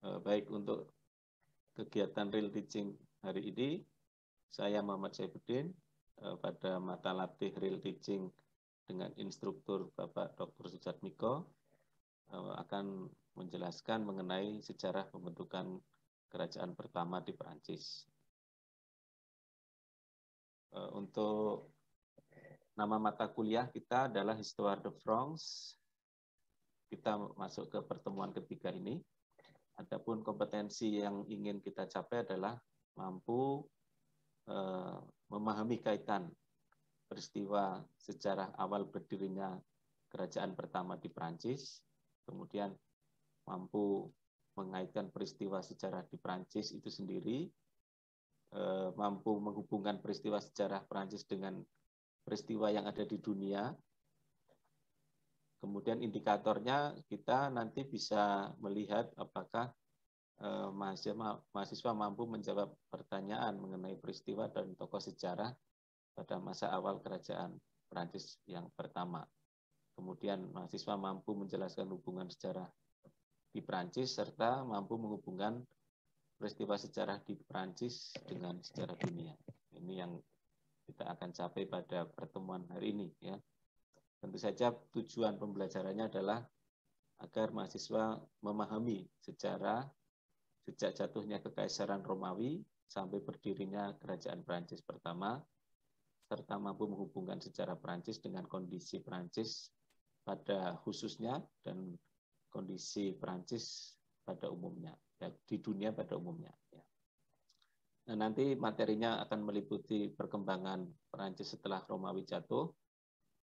Baik, untuk kegiatan real teaching hari ini, saya Muhammad Saifuddin pada mata latih real teaching dengan instruktur Bapak Dr. Sujatmiko akan menjelaskan mengenai sejarah pembentukan kerajaan pertama di Perancis. Untuk nama mata kuliah kita adalah Histoire de France. Kita masuk ke pertemuan ketiga ini. Adapun kompetensi yang ingin kita capai adalah mampu memahami kaitan peristiwa sejarah awal berdirinya kerajaan pertama di Perancis, kemudian mampu mengaitkan peristiwa sejarah di Perancis itu sendiri, mampu menghubungkan peristiwa sejarah Perancis dengan peristiwa yang ada di dunia. Kemudian indikatornya kita nanti bisa melihat apakah mahasiswa mampu menjawab pertanyaan mengenai peristiwa dan tokoh sejarah pada masa awal kerajaan Perancis yang pertama. Kemudian mahasiswa mampu menjelaskan hubungan sejarah di Perancis serta mampu menghubungkan peristiwa sejarah di Perancis dengan sejarah dunia. Ini yang kita akan capai pada pertemuan hari ini, ya. Tentu saja tujuan pembelajarannya adalah agar mahasiswa memahami sejarah sejak jatuhnya Kekaisaran Romawi sampai berdirinya kerajaan Perancis pertama, serta mampu menghubungkan sejarah Perancis dengan kondisi Perancis pada khususnya dan kondisi Perancis pada umumnya, ya, di dunia pada umumnya. Ya. Nah, nanti materinya akan meliputi perkembangan Perancis setelah Romawi jatuh,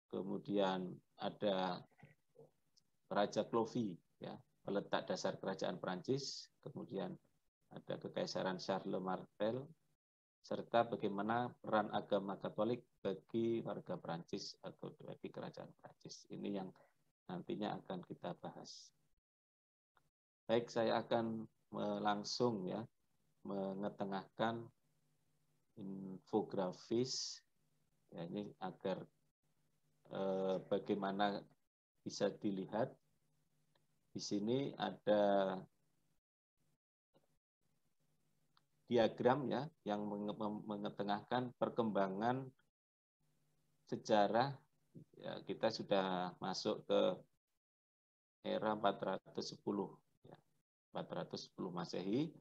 kemudian ada Raja Clovis, ya, peletak dasar kerajaan Perancis, kemudian ada Kekaisaran Charles Martel, serta bagaimana peran agama Katolik bagi warga Perancis atau bagi kerajaan Perancis. Ini yang nantinya akan kita bahas. Baik, saya akan langsung ya mengetengahkan infografis ya, ini agar bagaimana bisa dilihat. Di sini ada diagram ya yang mengetengahkan perkembangan sejarah. Ya, kita sudah masuk ke era 410 ya, 410 Masehi.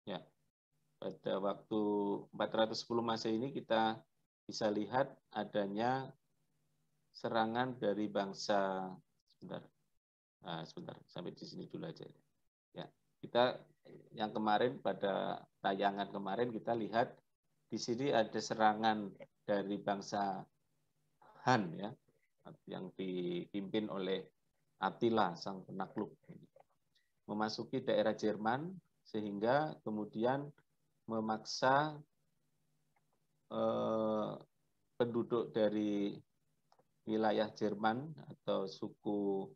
Ya, pada waktu 410 Masehi ini kita bisa lihat adanya serangan dari bangsa sebentar sampai di sini dulu aja. Ya, kita yang kemarin pada tayangan kemarin kita lihat di sini ada serangan dari bangsa Han ya, yang dipimpin oleh Attila sang penakluk, memasuki daerah Jerman sehingga kemudian memaksa penduduk dari wilayah Jerman atau suku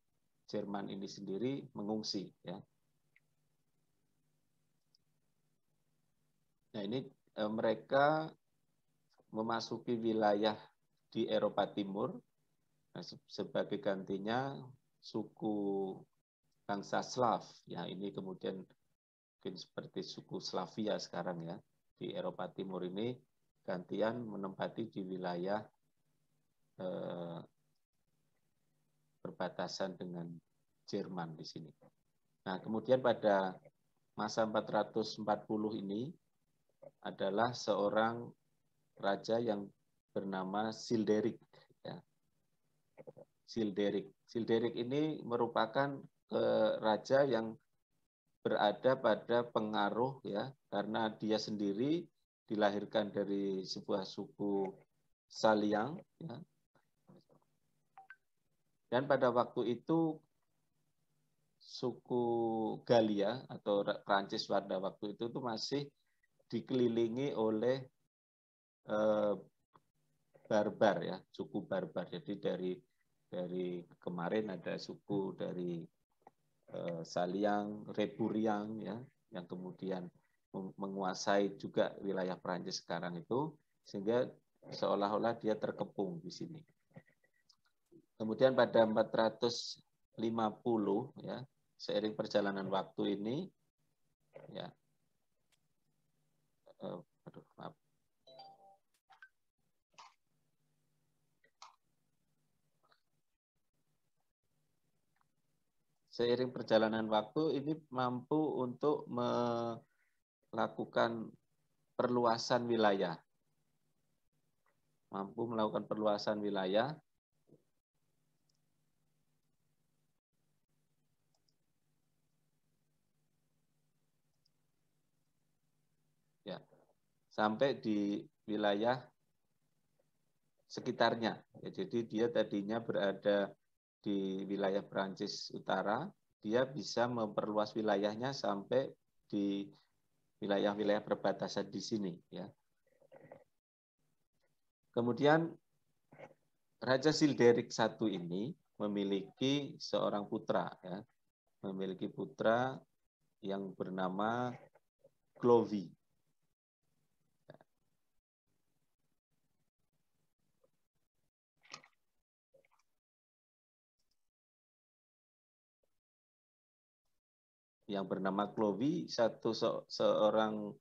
Jerman ini sendiri mengungsi ya. Nah, ini mereka memasuki wilayah di Eropa Timur. Nah, sebagai gantinya suku bangsa Slav ya, ini kemudian mungkin seperti suku Slavia sekarang ya, di Eropa Timur ini gantian menempati di wilayah berbatasan dengan Jerman di sini. Nah, kemudian pada masa 440 ini adalah seorang raja yang bernama Childeric. Ya. Childeric ini merupakan raja yang berada pada pengaruh ya, karena dia sendiri dilahirkan dari sebuah suku Saliang ya. Dan pada waktu itu suku Galia atau Prancis pada waktu itu masih dikelilingi oleh barbar ya, suku barbar. Jadi dari kemarin ada suku dari Saliang, Reburiang ya, yang kemudian menguasai juga wilayah Prancis sekarang itu, sehingga seolah-olah dia terkepung di sini. Kemudian pada 450 ya, seiring perjalanan waktu ini ya, maaf. Seiring perjalanan waktu ini mampu untuk melakukan perluasan wilayah. Mampu melakukan perluasan wilayah. Ya, sampai di wilayah sekitarnya. Ya, jadi dia tadinya berada di wilayah Perancis Utara, dia bisa memperluas wilayahnya sampai di wilayah-wilayah perbatasan di sini. Ya. Kemudian Raja Silderik I ini memiliki seorang putra, ya, memiliki putra yang bernama Clovis. Yang bernama Clovis, seorang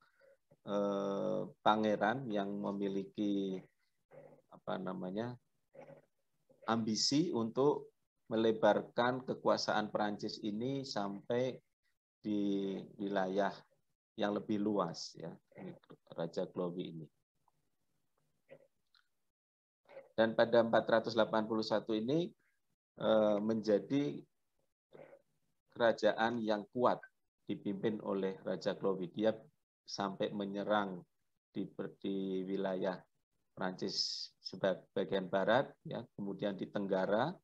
pangeran yang memiliki ambisi untuk melebarkan kekuasaan Perancis ini sampai di wilayah yang lebih luas, ya, Raja Clovis ini. Dan pada 481 ini menjadi kerajaan yang kuat dipimpin oleh Raja Clovis. Dia sampai menyerang di wilayah Prancis sebagian barat, ya, kemudian di Tenggara.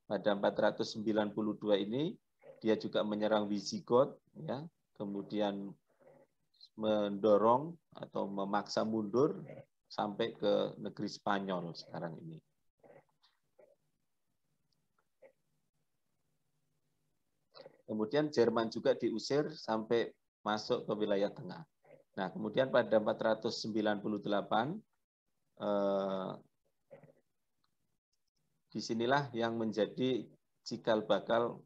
Pada 492 ini dia juga menyerang Visigoth, ya, kemudian mendorong atau memaksa mundur sampai ke negeri Spanyol sekarang ini. Kemudian Jerman juga diusir sampai masuk ke wilayah tengah. Nah, kemudian pada 498 disinilah yang menjadi cikal bakal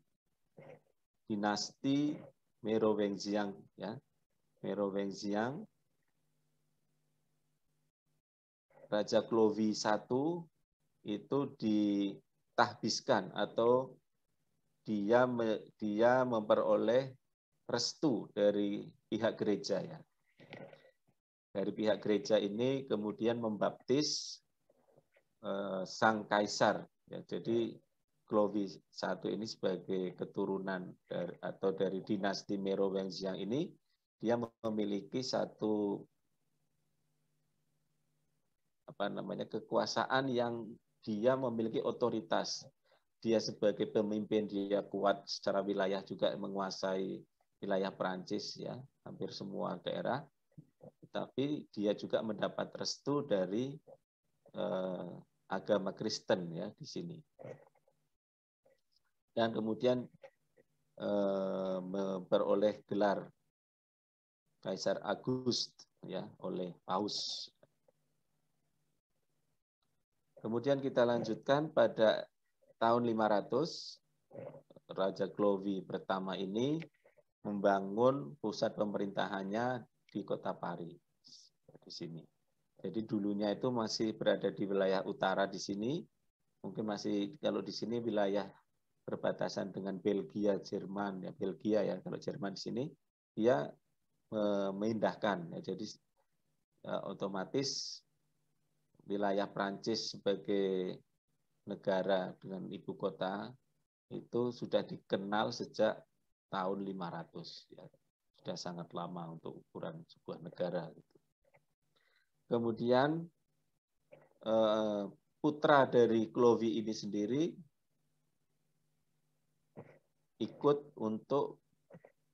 dinasti Merovingian, ya. Merovingian, Raja Clovis I itu ditahbiskan atau dia memperoleh restu dari pihak gereja, ya. Dari pihak gereja ini kemudian membaptis sang kaisar, ya. Jadi Clovis I ini sebagai keturunan dari dinasti Merovingian ini, dia memiliki satu kekuasaan yang dia memiliki otoritas. Dia sebagai pemimpin, dia kuat secara wilayah, juga menguasai wilayah Perancis, ya, hampir semua daerah. Tapi dia juga mendapat restu dari agama Kristen, ya, di sini. Dan kemudian memperoleh gelar Kaisar August, ya, oleh Paus. Kemudian kita lanjutkan pada tahun 500, Raja Clovis pertama ini membangun pusat pemerintahannya di kota Paris, di sini. Jadi dulunya itu masih berada di wilayah utara di sini, mungkin masih, kalau di sini wilayah perbatasan dengan Belgia, Jerman, ya, Belgia, ya, kalau Jerman di sini dia memindahkan, ya, jadi otomatis wilayah Prancis sebagai negara dengan ibu kota itu sudah dikenal sejak tahun 500, ya. Sudah sangat lama untuk ukuran sebuah negara. Kemudian putra dari Clovis ini sendiri ikut untuk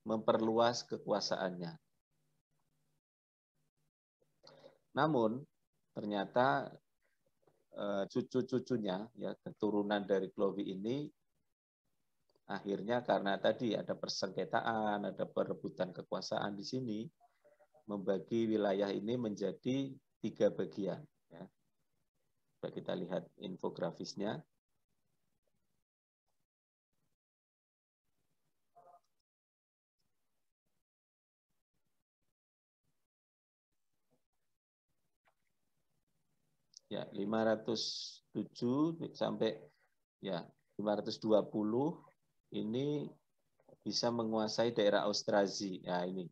memperluas kekuasaannya. Namun ternyata cucu-cucunya, ya, keturunan dari Clovis ini akhirnya karena tadi ada persengketaan, ada perebutan kekuasaan di sini, membagi wilayah ini menjadi 3 bagian. Ya. Coba kita lihat infografisnya. Ya, 507 sampai ya 520 ini bisa menguasai daerah Austrazi. Ya, ini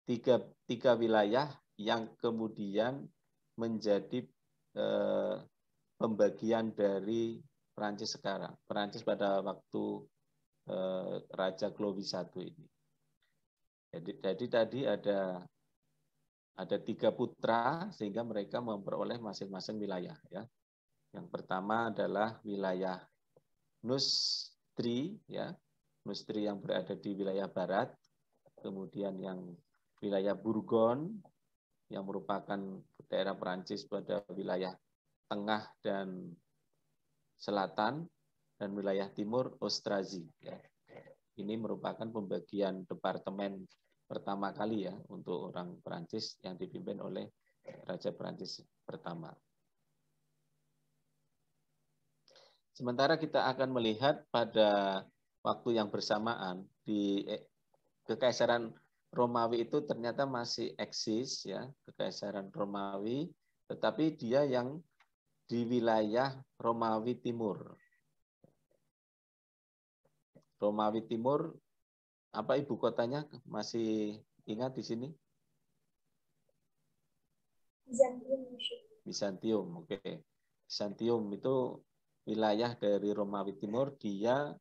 tiga wilayah yang kemudian menjadi pembagian dari Perancis sekarang. Perancis pada waktu Raja Clovis I ini. Jadi tadi ada 3 putra sehingga mereka memperoleh masing-masing wilayah. Ya. Yang pertama adalah wilayah Nustri, ya, Nustri yang berada di wilayah barat. Kemudian yang wilayah Bourgogne yang merupakan daerah Perancis pada wilayah tengah dan selatan, dan wilayah timur Austrazi. Ya. Ini merupakan pembagian departemen pertama kali ya untuk orang Perancis yang dipimpin oleh Raja Perancis pertama. Sementara kita akan melihat pada waktu yang bersamaan di Kekaisaran Romawi itu ternyata masih eksis ya, Kekaisaran Romawi, tetapi dia yang di wilayah Romawi Timur. Romawi Timur, apa ibu kotanya? Masih ingat di sini? Bizantium, oke. Bizantium itu wilayah dari Romawi Timur, dia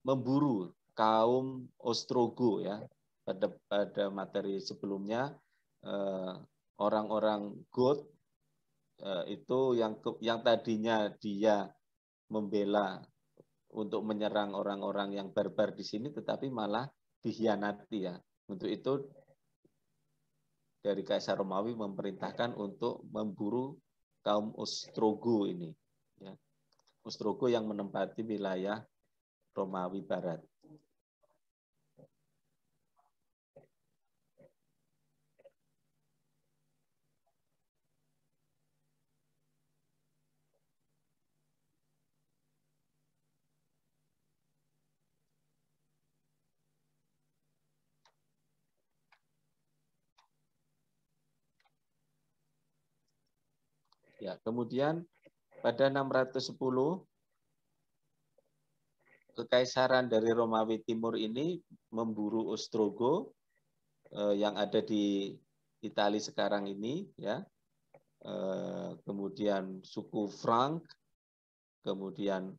memburu kaum Ostrogo ya. Pada materi sebelumnya orang-orang Goth itu yang tadinya dia membela untuk menyerang orang-orang yang barbar di sini, tetapi malah dikhianati ya. Untuk itu dari Kaisar Romawi memerintahkan untuk memburu kaum Ostrogo ini. Ya. Ostrogo yang menempati wilayah Romawi Barat. Ya, kemudian pada 610 Kekaisaran dari Romawi Timur ini memburu Ostrogo yang ada di Italia sekarang ini, ya. Kemudian suku Frank, kemudian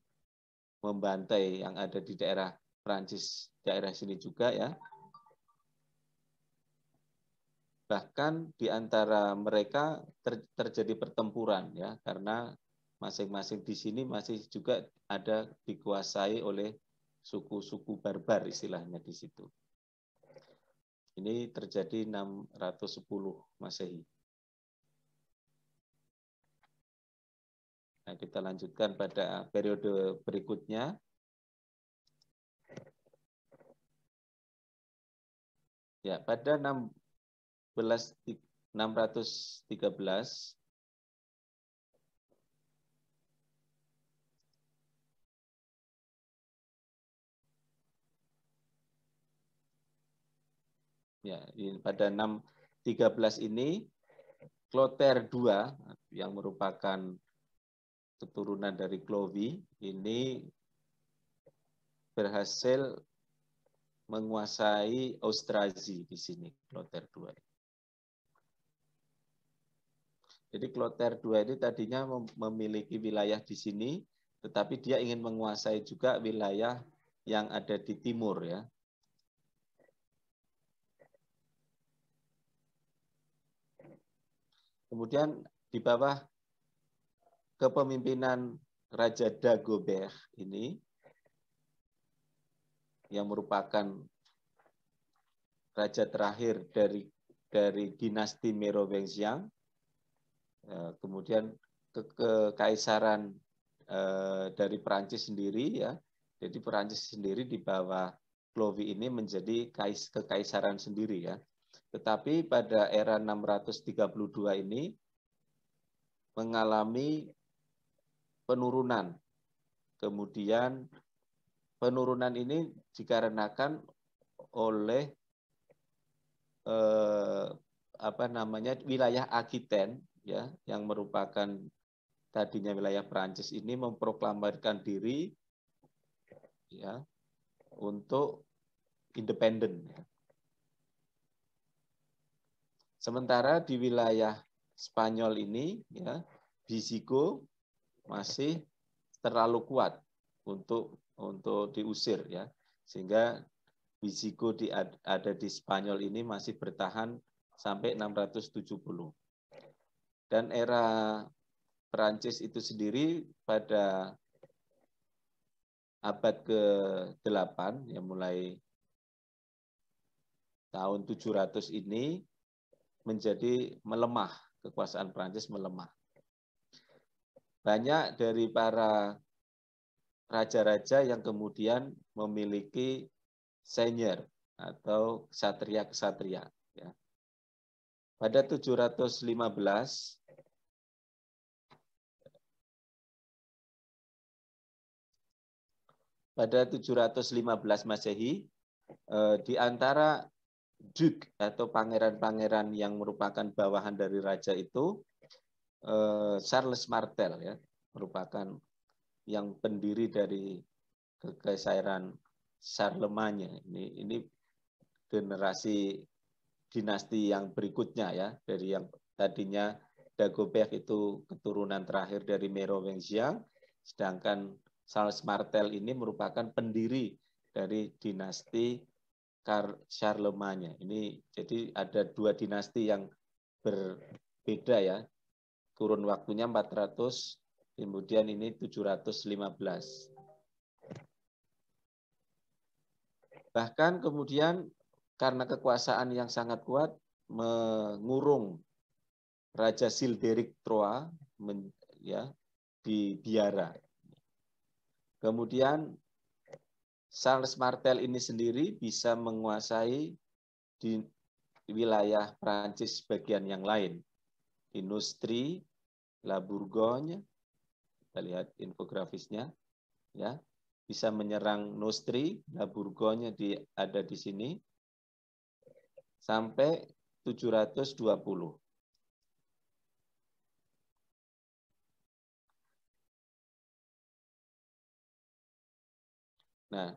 membantai yang ada di daerah Prancis, daerah sini juga ya. Bahkan di antara mereka terjadi pertempuran ya, karena masing-masing di sini masih juga ada dikuasai oleh suku-suku barbar istilahnya di situ. Ini terjadi 610 Masehi. Nah, kita lanjutkan pada periode berikutnya. Ya, pada 613 ya, pada 613 ini Clotaire II yang merupakan keturunan dari Clovis ini berhasil menguasai Austrazi di sini, Clotaire II. Jadi Clotaire II ini tadinya memiliki wilayah di sini, tetapi dia ingin menguasai juga wilayah yang ada di timur ya. Kemudian di bawah kepemimpinan Raja Dagobert ini, yang merupakan raja terakhir dari dinasti Merovingian, kemudian kekaisaran dari Perancis sendiri ya. Jadi Perancis sendiri di bawah Clovis ini menjadi kekaisaran sendiri ya. Tetapi pada era 632 ini mengalami penurunan. Kemudian penurunan ini dikarenakan oleh wilayah Aquitaine ya, yang merupakan tadinya wilayah Prancis ini memproklamirkan diri ya untuk independen. Sementara di wilayah Spanyol ini ya, Visigo masih terlalu kuat untuk diusir ya, sehingga Visigo ada di Spanyol ini masih bertahan sampai 670. Dan era Perancis itu sendiri pada abad ke-8 ya, mulai tahun 700 ini menjadi melemah, kekuasaan Perancis melemah. Banyak dari para raja-raja yang kemudian memiliki seigneur atau ksatria-ksatria ya. Pada 715 Masehi, di antara duke atau pangeran-pangeran yang merupakan bawahan dari raja itu, Charles Martel ya, merupakan yang pendiri dari kekaisaran Charlemagne. Ini generasi dinasti yang berikutnya ya, dari yang tadinya Dagobert itu keturunan terakhir dari Merovingian, sedangkan Charles Martel ini merupakan pendiri dari dinasti Charlemagne. Ini jadi ada dua dinasti yang berbeda ya. Kurun waktunya 400, kemudian ini 715. Bahkan kemudian karena kekuasaan yang sangat kuat mengurung Raja Childeric III ya, di biara. Kemudian Charles Martel ini sendiri bisa menguasai di wilayah Prancis bagian yang lain. Di Neustrie, La Bourgogne, kita lihat infografisnya, ya, bisa menyerang Neustrie, La Bourgogne ada di sini, sampai 720. Nah,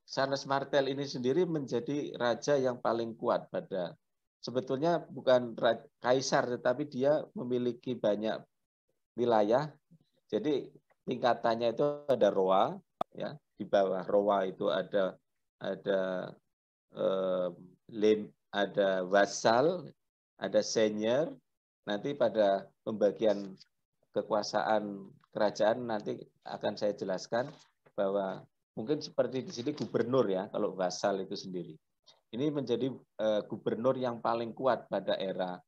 Charles Martel ini sendiri menjadi raja yang paling kuat pada, sebetulnya bukan kaisar, tetapi dia memiliki banyak wilayah. Jadi tingkatannya itu ada Roi, ya, di bawah Roi itu ada ada vassal, ada seigneur. Nanti pada pembagian kekuasaan kerajaan nanti akan saya jelaskan bahwa mungkin seperti di sini gubernur ya, kalau vassal itu sendiri. Ini menjadi gubernur yang paling kuat pada era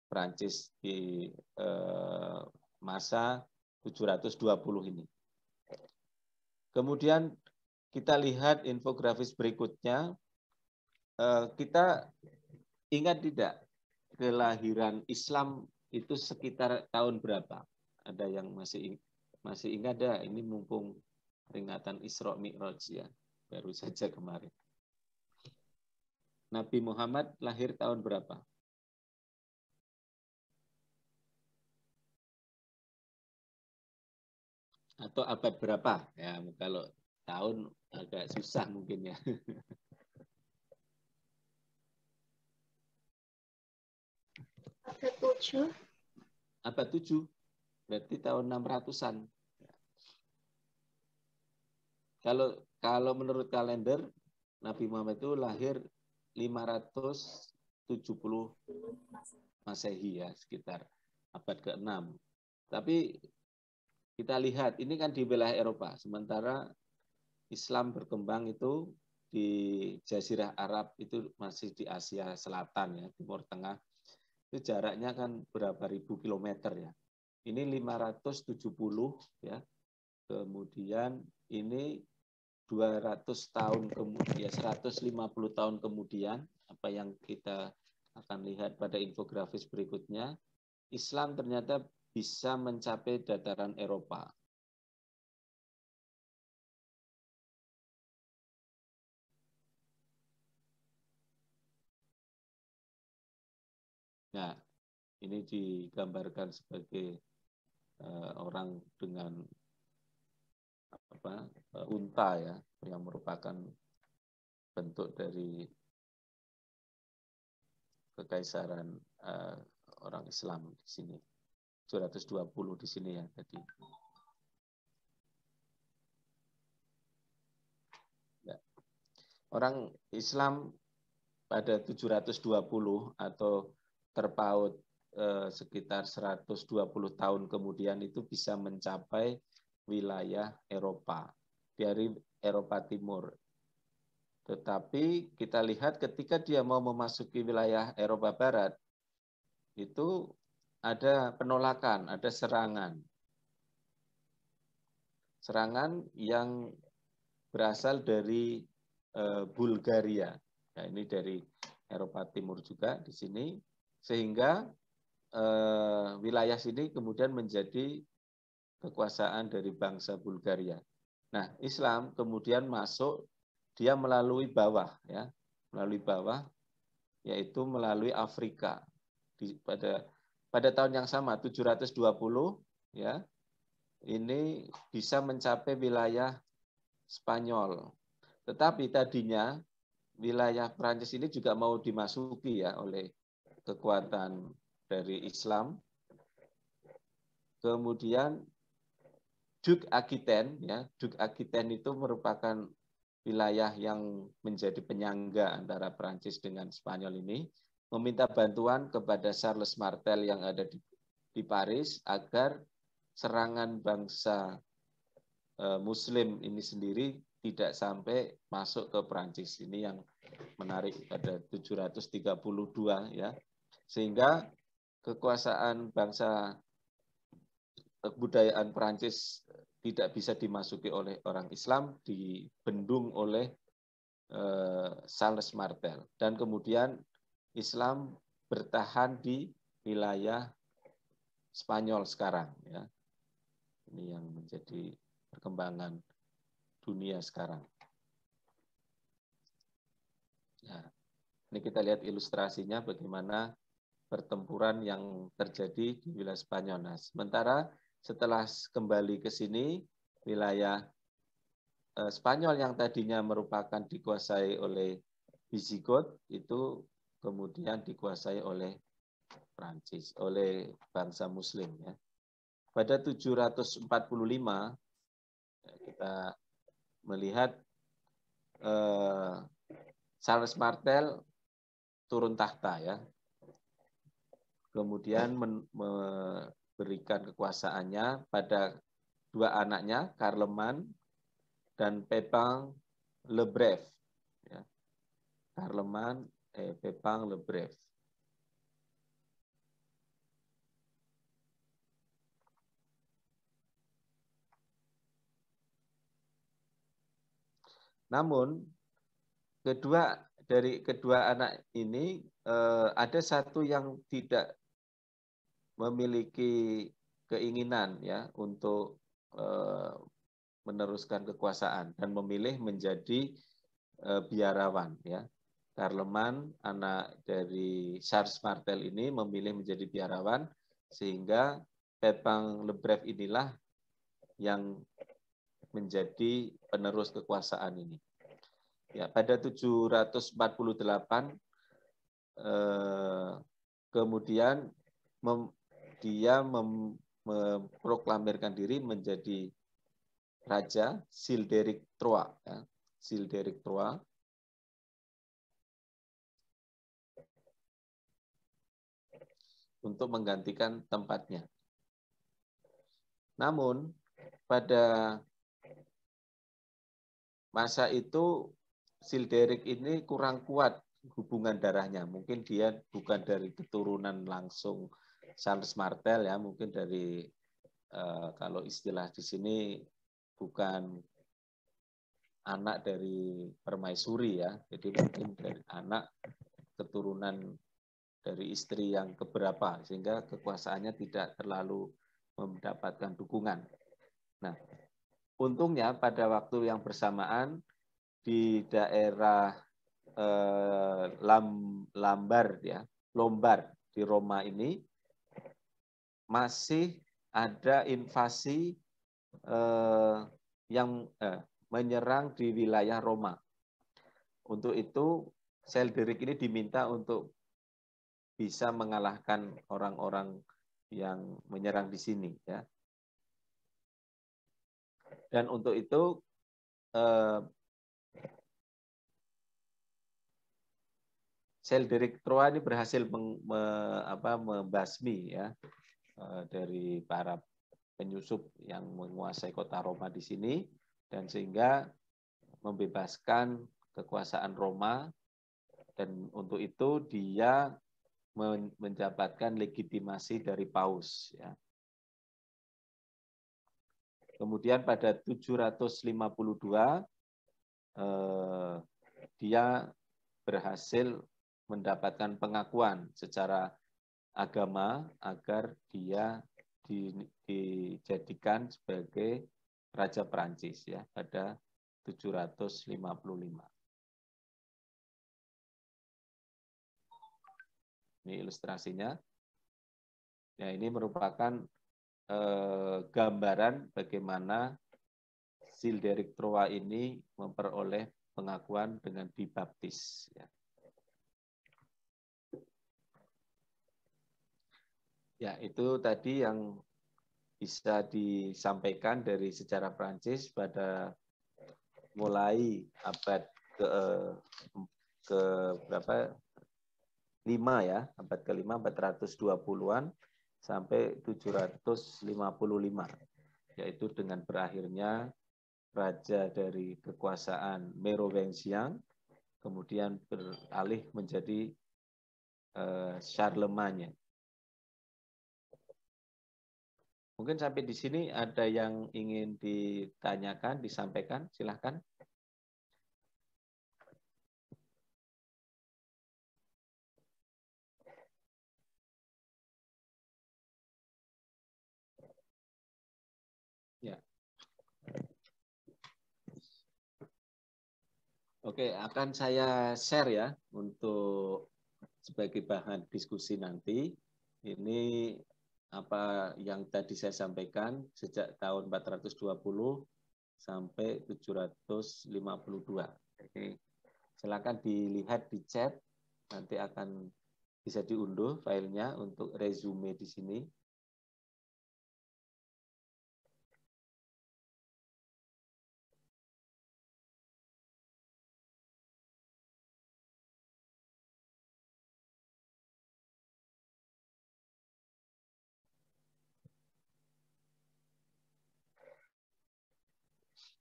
Prancis di masa 720 ini. Kemudian kita lihat infografis berikutnya. Kita ingat tidak kelahiran Islam itu sekitar tahun berapa? Ada yang masih ingat ya? Ini mumpung peringatan Isra Mi'raj ya, baru saja kemarin. Nabi Muhammad lahir tahun berapa? Atau abad berapa? Ya, kalau tahun agak susah mungkin ya. Abad 7. Abad 7, berarti tahun 600-an. Kalau menurut kalender, Nabi Muhammad itu lahir 570 Masehi ya, sekitar abad ke-6. Tapi kita lihat, ini kan di wilayah Eropa, sementara Islam berkembang itu di Jazirah Arab, itu masih di Asia Selatan ya, Timur Tengah. Itu jaraknya kan berapa ribu kilometer ya. Ini 570 ya. Kemudian ini 200 tahun kemudian, 150 tahun kemudian, apa yang kita akan lihat pada infografis berikutnya, Islam ternyata bisa mencapai dataran Eropa. Nah, ini digambarkan sebagai orang dengan unta ya, yang merupakan bentuk dari kekaisaran orang Islam di sini. 720 di sini ya tadi. Ya. Orang Islam pada 720 atau terpaut sekitar 120 tahun kemudian itu bisa mencapai wilayah Eropa, dari Eropa Timur. Tetapi kita lihat ketika dia mau memasuki wilayah Eropa Barat, itu ada penolakan, ada serangan. Serangan yang berasal dari Bulgaria. Nah, ini dari Eropa Timur juga di sini, sehingga wilayah sini kemudian menjadi kekuasaan dari bangsa Bulgaria. Nah, Islam kemudian masuk, dia melalui bawah, ya, melalui bawah, yaitu melalui Afrika. Pada tahun yang sama, 720, ya, ini bisa mencapai wilayah Spanyol. Tetapi tadinya wilayah Prancis ini juga mau dimasuki ya oleh kekuatan dari Islam. Kemudian Duke Aquitaine, ya, Duke Aquitaine itu merupakan wilayah yang menjadi penyangga antara Prancis dengan Spanyol ini, meminta bantuan kepada Charles Martel yang ada di Paris agar serangan bangsa Muslim ini sendiri tidak sampai masuk ke Prancis. Ini yang menarik pada 732 ya. Sehingga kekuasaan bangsa kebudayaan Prancis tidak bisa dimasuki oleh orang Islam, dibendung oleh Charles Martel. Dan kemudian Islam bertahan di wilayah Spanyol sekarang ya. Ini yang menjadi perkembangan dunia sekarang. Ya, ini kita lihat ilustrasinya bagaimana pertempuran yang terjadi di wilayah Spanyol. Nah, sementara setelah kembali ke sini, wilayah Spanyol yang tadinya merupakan dikuasai oleh Visigoth itu kemudian dikuasai oleh Prancis, oleh bangsa Muslim ya. Pada 745 kita melihat Charles Martel turun tahta ya. Kemudian memberikan kekuasaannya pada dua anaknya, Carloman dan Pepin le Bref. Ya. Carloman, Pepin le Bref. Namun dari kedua anak ini ada satu yang tidak memiliki keinginan ya untuk meneruskan kekuasaan dan memilih menjadi biarawan ya. Carloman, anak dari Charles Martel ini memilih menjadi biarawan sehingga Pepin le Bref inilah yang menjadi penerus kekuasaan ini. Ya, pada 748 kemudian dia memproklamirkan diri menjadi raja Childeric III, ya. Childeric III. Untuk menggantikan tempatnya. Namun pada masa itu Childeric ini kurang kuat hubungan darahnya. Mungkin dia bukan dari keturunan langsung Charles Martel ya, mungkin dari kalau istilah di sini bukan anak dari permaisuri ya. Jadi mungkin dari anak keturunan dari istri yang keberapa, sehingga kekuasaannya tidak terlalu mendapatkan dukungan. Nah, untungnya pada waktu yang bersamaan di daerah Lombard ya, Lombard di Roma ini masih ada invasi yang menyerang di wilayah Roma. Untuk itu, Selderic ini diminta untuk bisa mengalahkan orang-orang yang menyerang di sini, ya. Dan untuk itu Selderic III ini berhasil membasmi ya dari para penyusup yang menguasai kota Roma di sini, dan sehingga membebaskan kekuasaan Roma, dan untuk itu dia menjabatkan legitimasi dari Paus ya. Kemudian pada 752 dia berhasil mendapatkan pengakuan secara agama agar dia dijadikan sebagai Raja Perancis ya pada 755. Ini ilustrasinya. Ya, ini merupakan gambaran bagaimana Childeric III ini memperoleh pengakuan dengan dibaptis. Ya. Ya, itu tadi yang bisa disampaikan dari sejarah Prancis pada mulai abad ke berapa? 5 ya, abad ke-5, 420-an sampai 755, yaitu dengan berakhirnya raja dari kekuasaan Merovingian, kemudian beralih menjadi Charlemagne. Mungkin sampai di sini ada yang ingin ditanyakan, disampaikan, silahkan. Ya. Oke, akan saya share ya untuk sebagai bahan diskusi nanti. Ini apa yang tadi saya sampaikan sejak tahun 420 sampai 752. Oke. Silakan dilihat di chat, nanti akan bisa diunduh filenya untuk resume di sini.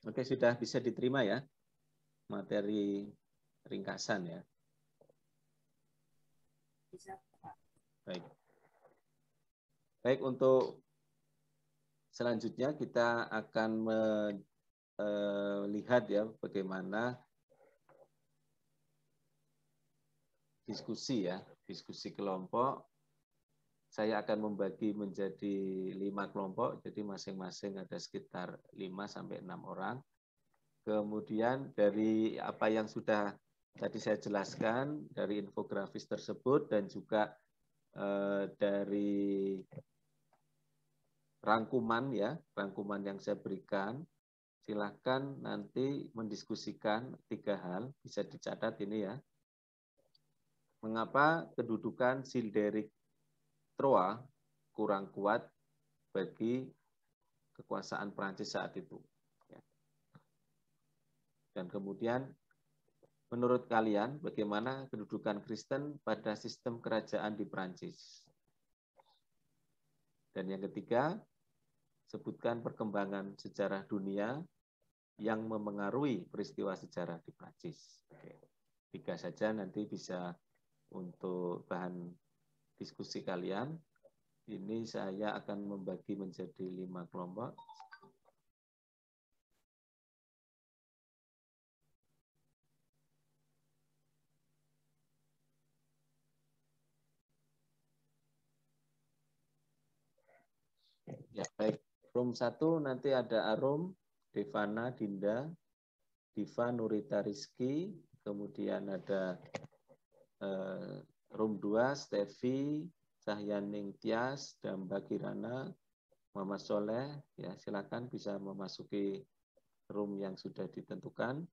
Oke, sudah bisa diterima ya materi ringkasan ya. Bisa, Pak. Baik. Baik, untuk selanjutnya kita akan melihat ya bagaimana diskusi ya, diskusi kelompok. Saya akan membagi menjadi 5 kelompok, jadi masing-masing ada sekitar 5 sampai 6 orang. Kemudian dari apa yang sudah tadi saya jelaskan, dari infografis tersebut dan juga dari rangkuman ya, rangkuman yang saya berikan, silahkan nanti mendiskusikan 3 hal, bisa dicatat ini ya. Mengapa kedudukan Childeric III kurang kuat bagi kekuasaan Prancis saat itu. Dan kemudian, menurut kalian, bagaimana kedudukan Kristen pada sistem kerajaan di Prancis? Dan yang ketiga, sebutkan perkembangan sejarah dunia yang memengaruhi peristiwa sejarah di Prancis. Oke. 3 saja nanti bisa untuk bahan diskusi kalian. Ini saya akan membagi menjadi 5 kelompok. Ya, baik. Room 1 nanti ada Arum, Devana, Dinda, Diva, Nurita, Rizky, kemudian ada room 2, Stevi, Cahyaning Tias, Damba Kirana, Muhammad Soleh. Ya, silakan bisa memasuki room yang sudah ditentukan.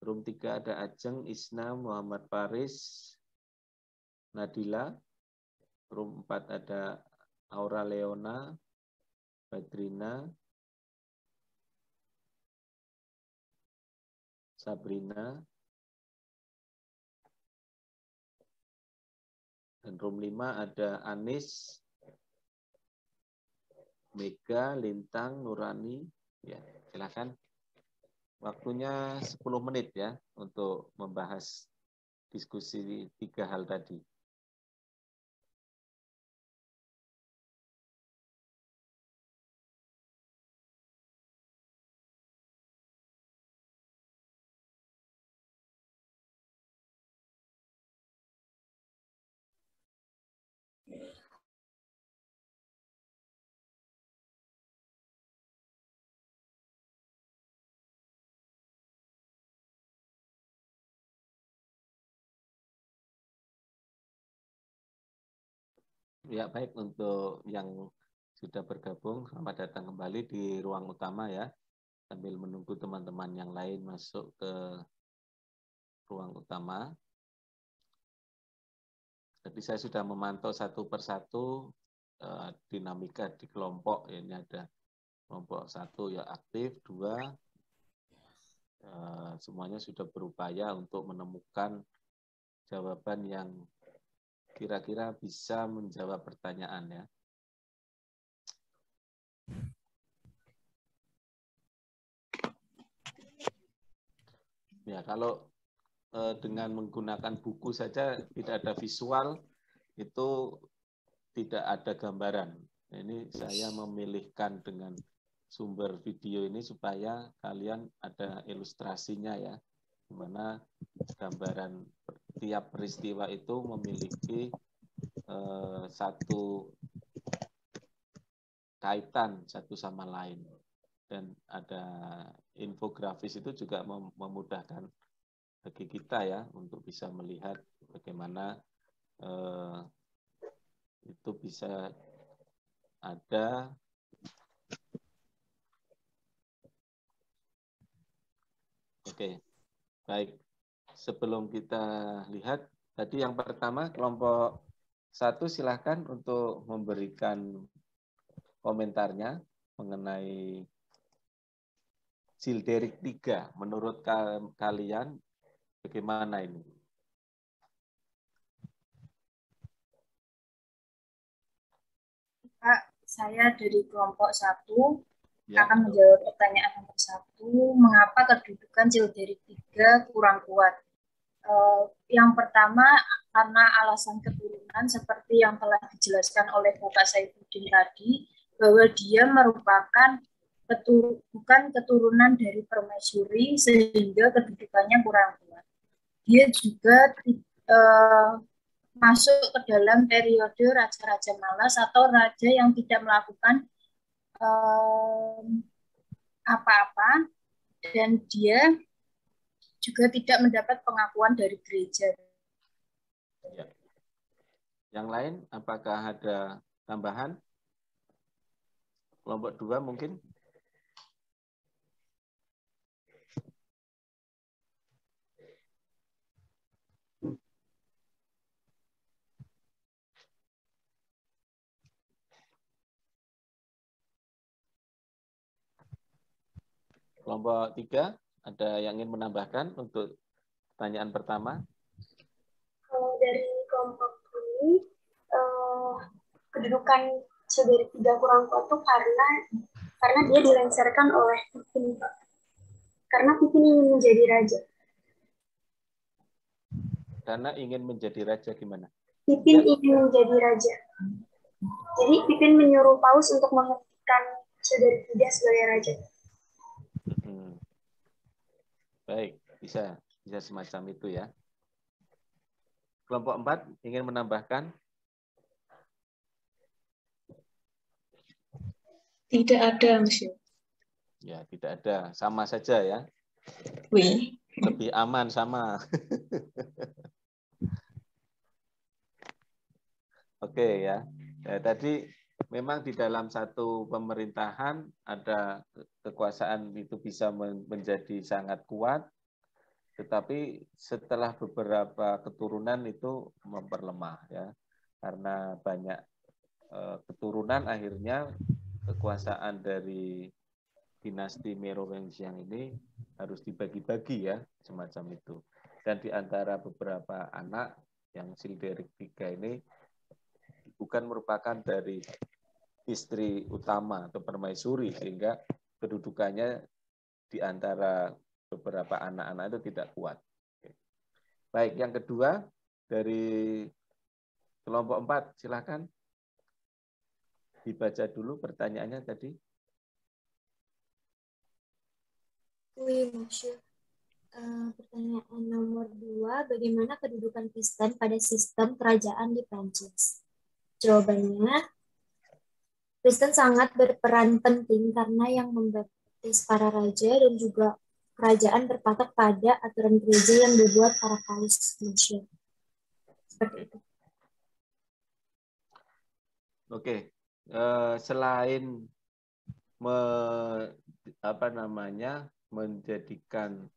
Room 3 ada Ajeng, Isna, Muhammad Faris, Nadila. Room 4 ada Aura Leona, Badrina, Sabrina. Dan room 5 ada Anis, Mega, Lintang, Nurani. Ya, silakan. Waktunya 10 menit ya untuk membahas diskusi 3 hal tadi. Ya, baik, untuk yang sudah bergabung, selamat datang kembali di ruang utama ya. Sambil menunggu teman-teman yang lain masuk ke ruang utama. Jadi saya sudah memantau satu persatu dinamika di kelompok. Ini ada kelompok 1 ya aktif, 2 semuanya sudah berupaya untuk menemukan jawaban yang kira-kira bisa menjawab pertanyaan ya. Ya, kalau dengan menggunakan buku saja tidak ada visual, itu tidak ada gambaran. Ini saya memilihkan dengan sumber video ini supaya kalian ada ilustrasinya ya, di mana gambaran tiap peristiwa itu memiliki satu kaitan satu sama lain. Dan ada infografis itu juga memudahkan bagi kita ya untuk bisa melihat bagaimana itu bisa ada Oke, baik. Sebelum kita lihat, tadi yang pertama kelompok 1 silahkan untuk memberikan komentarnya mengenai Childerik 3. Menurut kalian bagaimana ini? Pak, saya dari kelompok 1 Ya. akan menjawab pertanyaan nomor 1, mengapa kedudukan Childerik 3 kurang kuat? Yang pertama, karena alasan keturunan seperti yang telah dijelaskan oleh Bapak Saifuddin tadi, bahwa dia merupakan bukan keturunan dari permaisuri sehingga kedudukannya kurang kuat. Dia juga masuk ke dalam periode Raja-Raja Malas atau raja yang tidak melakukan apa-apa, dan dia juga tidak mendapat pengakuan dari gereja. Ya. Yang lain, apakah ada tambahan? Kelompok 2 mungkin? Kelompok 3, ada yang ingin menambahkan untuk pertanyaan pertama? Kalau dari kelompok ini, kedudukan Childerik 3 kurang kuat itu karena dia dilengsarkan oleh Pipin, Pak. Karena Pipin ingin menjadi raja. Karena ingin menjadi raja gimana? Pipin ingin menjadi raja. Jadi Pipin menyuruh Paus untuk menghentikan Childerik 3 sebagai raja. Baik, bisa semacam itu ya. Kelompok 4 ingin menambahkan? Tidak ada, Monsieur. Ya, tidak ada. Sama saja ya. Oui. Lebih aman sama. Oke ya. Tadi memang di dalam satu pemerintahan ada kekuasaan itu bisa menjadi sangat kuat, tetapi setelah beberapa keturunan itu memperlemah ya. Karena banyak keturunan akhirnya kekuasaan dari dinasti Merovingian ini harus dibagi-bagi ya, semacam itu. Dan di antara beberapa anak yang Childeric III ini bukan merupakan dari istri utama atau permaisuri, sehingga kedudukannya di antara beberapa anak-anak itu tidak kuat. Baik, yang kedua dari kelompok 4, silakan dibaca dulu pertanyaannya tadi. Oui, Monsieur. Pertanyaan nomor 2, bagaimana kedudukan Kristen pada sistem kerajaan di Prancis? Jawabannya, Kristen sangat berperan penting karena yang membaptis para raja dan juga kerajaan berpatok pada aturan gereja yang dibuat para kalis, Monsieur. Seperti itu. Oke, selain menjadikan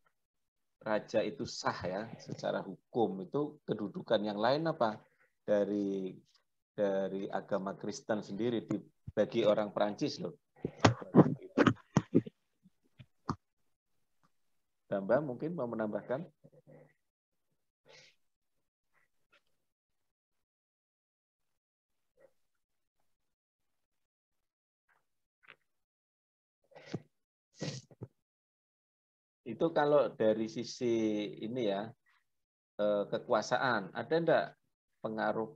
raja itu sah ya secara hukum, itu kedudukan yang lain apa dari agama Kristen sendiri bagi orang Prancis loh. Mbak mungkin mau menambahkan? Itu kalau dari sisi ini ya, kekuasaan, ada enggak pengaruh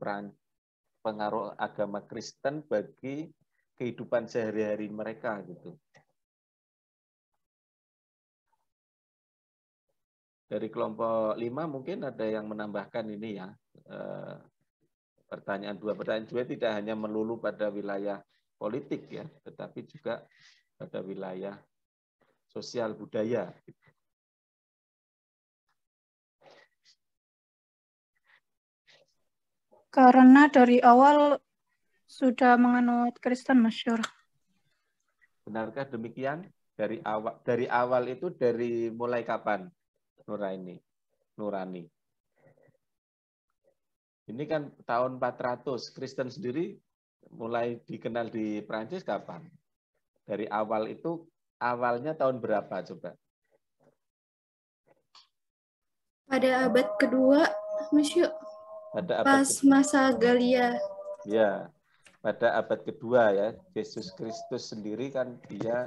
agama Kristen bagi kehidupan sehari-hari mereka gitu? Dari kelompok 5 mungkin ada yang menambahkan ini ya, pertanyaan 2 tidak hanya melulu pada wilayah politik ya, tetapi juga pada wilayah sosial budaya. Karena dari awal sudah menganut Kristen, Masyur. Benarkah demikian? Dari awal itu dari mulai kapan, Nurani? Ini kan tahun 400, Kristen sendiri mulai dikenal di Prancis kapan? Dari awal itu, awalnya tahun berapa coba? Pada abad kedua, Monsieur. Pada abad pas kedua. Masa Galia. Ya, pada abad kedua ya. Yesus Kristus sendiri kan dia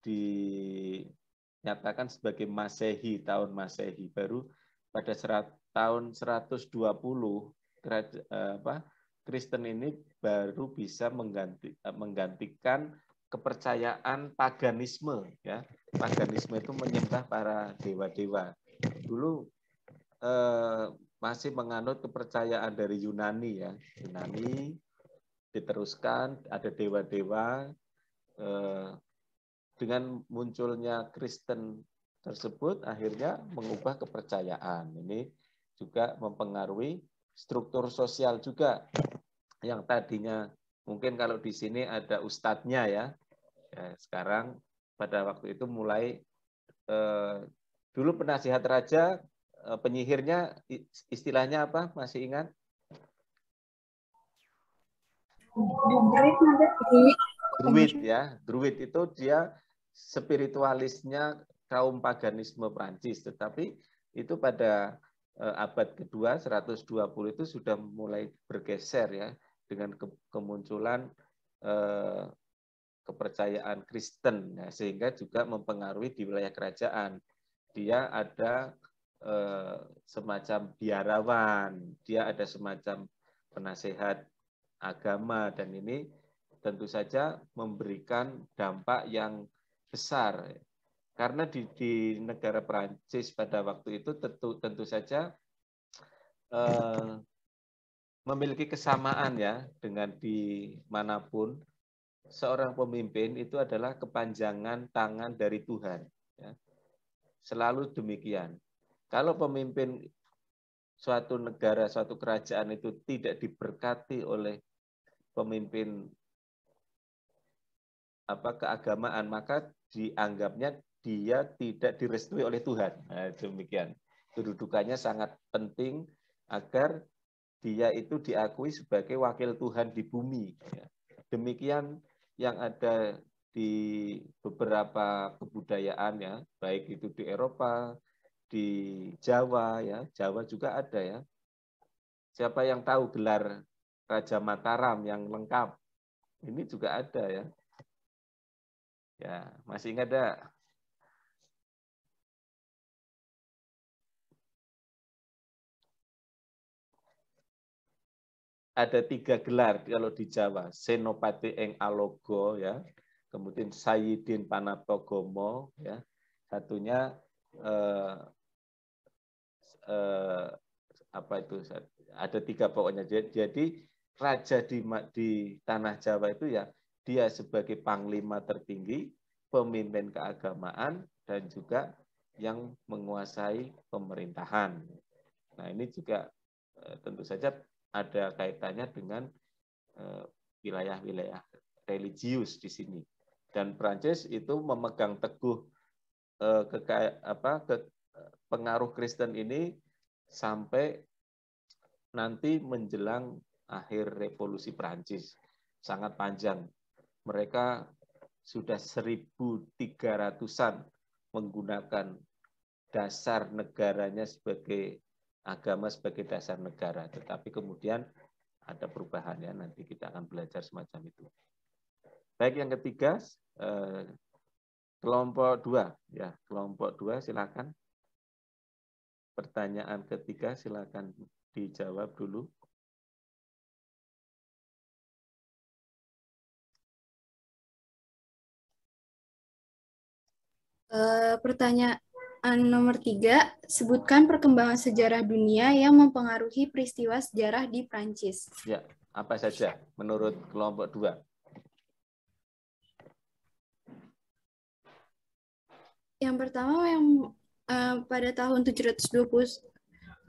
dinyatakan sebagai Masehi, tahun Masehi. Baru pada tahun 120 Kristen ini baru bisa menggantikan kepercayaan paganisme ya. Paganisme itu menyembah para dewa-dewa. Dulu masih menganut kepercayaan dari Yunani ya. Yunani diteruskan ada dewa-dewa, dengan munculnya Kristen tersebut akhirnya mengubah kepercayaan. Ini juga mempengaruhi struktur sosial juga, yang tadinya mungkin kalau di sini ada ustadznya ya, sekarang pada waktu itu mulai dulu penasihat raja, penyihirnya istilahnya apa, masih ingat? Druid ya, Druid itu dia spiritualisnya kaum paganisme Prancis, tetapi itu pada abad kedua 120 itu sudah mulai bergeser ya dengan kemunculan kepercayaan Kristen ya, sehingga juga mempengaruhi di wilayah kerajaan. Dia ada semacam biarawan, dia ada semacam penasehat agama, dan ini tentu saja memberikan dampak yang besar. Karena di negara Prancis pada waktu itu tentu saja memiliki kesamaan ya dengan di manapun, seorang pemimpin itu adalah kepanjangan tangan dari Tuhan. Ya. Selalu demikian. Kalau pemimpin suatu negara, suatu kerajaan itu tidak diberkati oleh pemimpin keagamaan, maka dianggapnya dia tidak direstui oleh Tuhan. Nah, demikian. Kedudukannya sangat penting agar dia itu diakui sebagai wakil Tuhan di bumi. Demikian yang ada di beberapa kebudayaan, ya, baik itu di Eropa, di Jawa, ya, Jawa juga ada, ya. Siapa yang tahu gelar Raja Mataram yang lengkap? Ini juga ada, ya. Ya, masih ingat enggak? Ada 3 gelar kalau di Jawa, Senopati ing Alogo, ya, kemudian Sayyidin Panatogomo, ya, satunya apa itu, ada 3 pokoknya. Jadi raja di tanah Jawa itu, ya, dia sebagai panglima tertinggi, pemimpin keagamaan, dan juga yang menguasai pemerintahan. Nah, ini juga tentu saja ada kaitannya dengan wilayah-wilayah religius di sini. Dan Prancis itu memegang teguh pengaruh Kristen ini sampai nanti menjelang akhir revolusi Prancis. Sangat panjang. Mereka sudah 1.300-an menggunakan dasar negaranya sebagai agama sebagai dasar negara, tetapi kemudian ada perubahannya, nanti kita akan belajar semacam itu. Baik, yang ketiga, kelompok 2, ya, kelompok 2 silakan. Pertanyaan ketiga silakan dijawab dulu. Pertanyaan nomor 3, sebutkan perkembangan sejarah dunia yang mempengaruhi peristiwa sejarah di Prancis. Ya, apa saja menurut kelompok 2? Yang pertama, yang pada tahun 720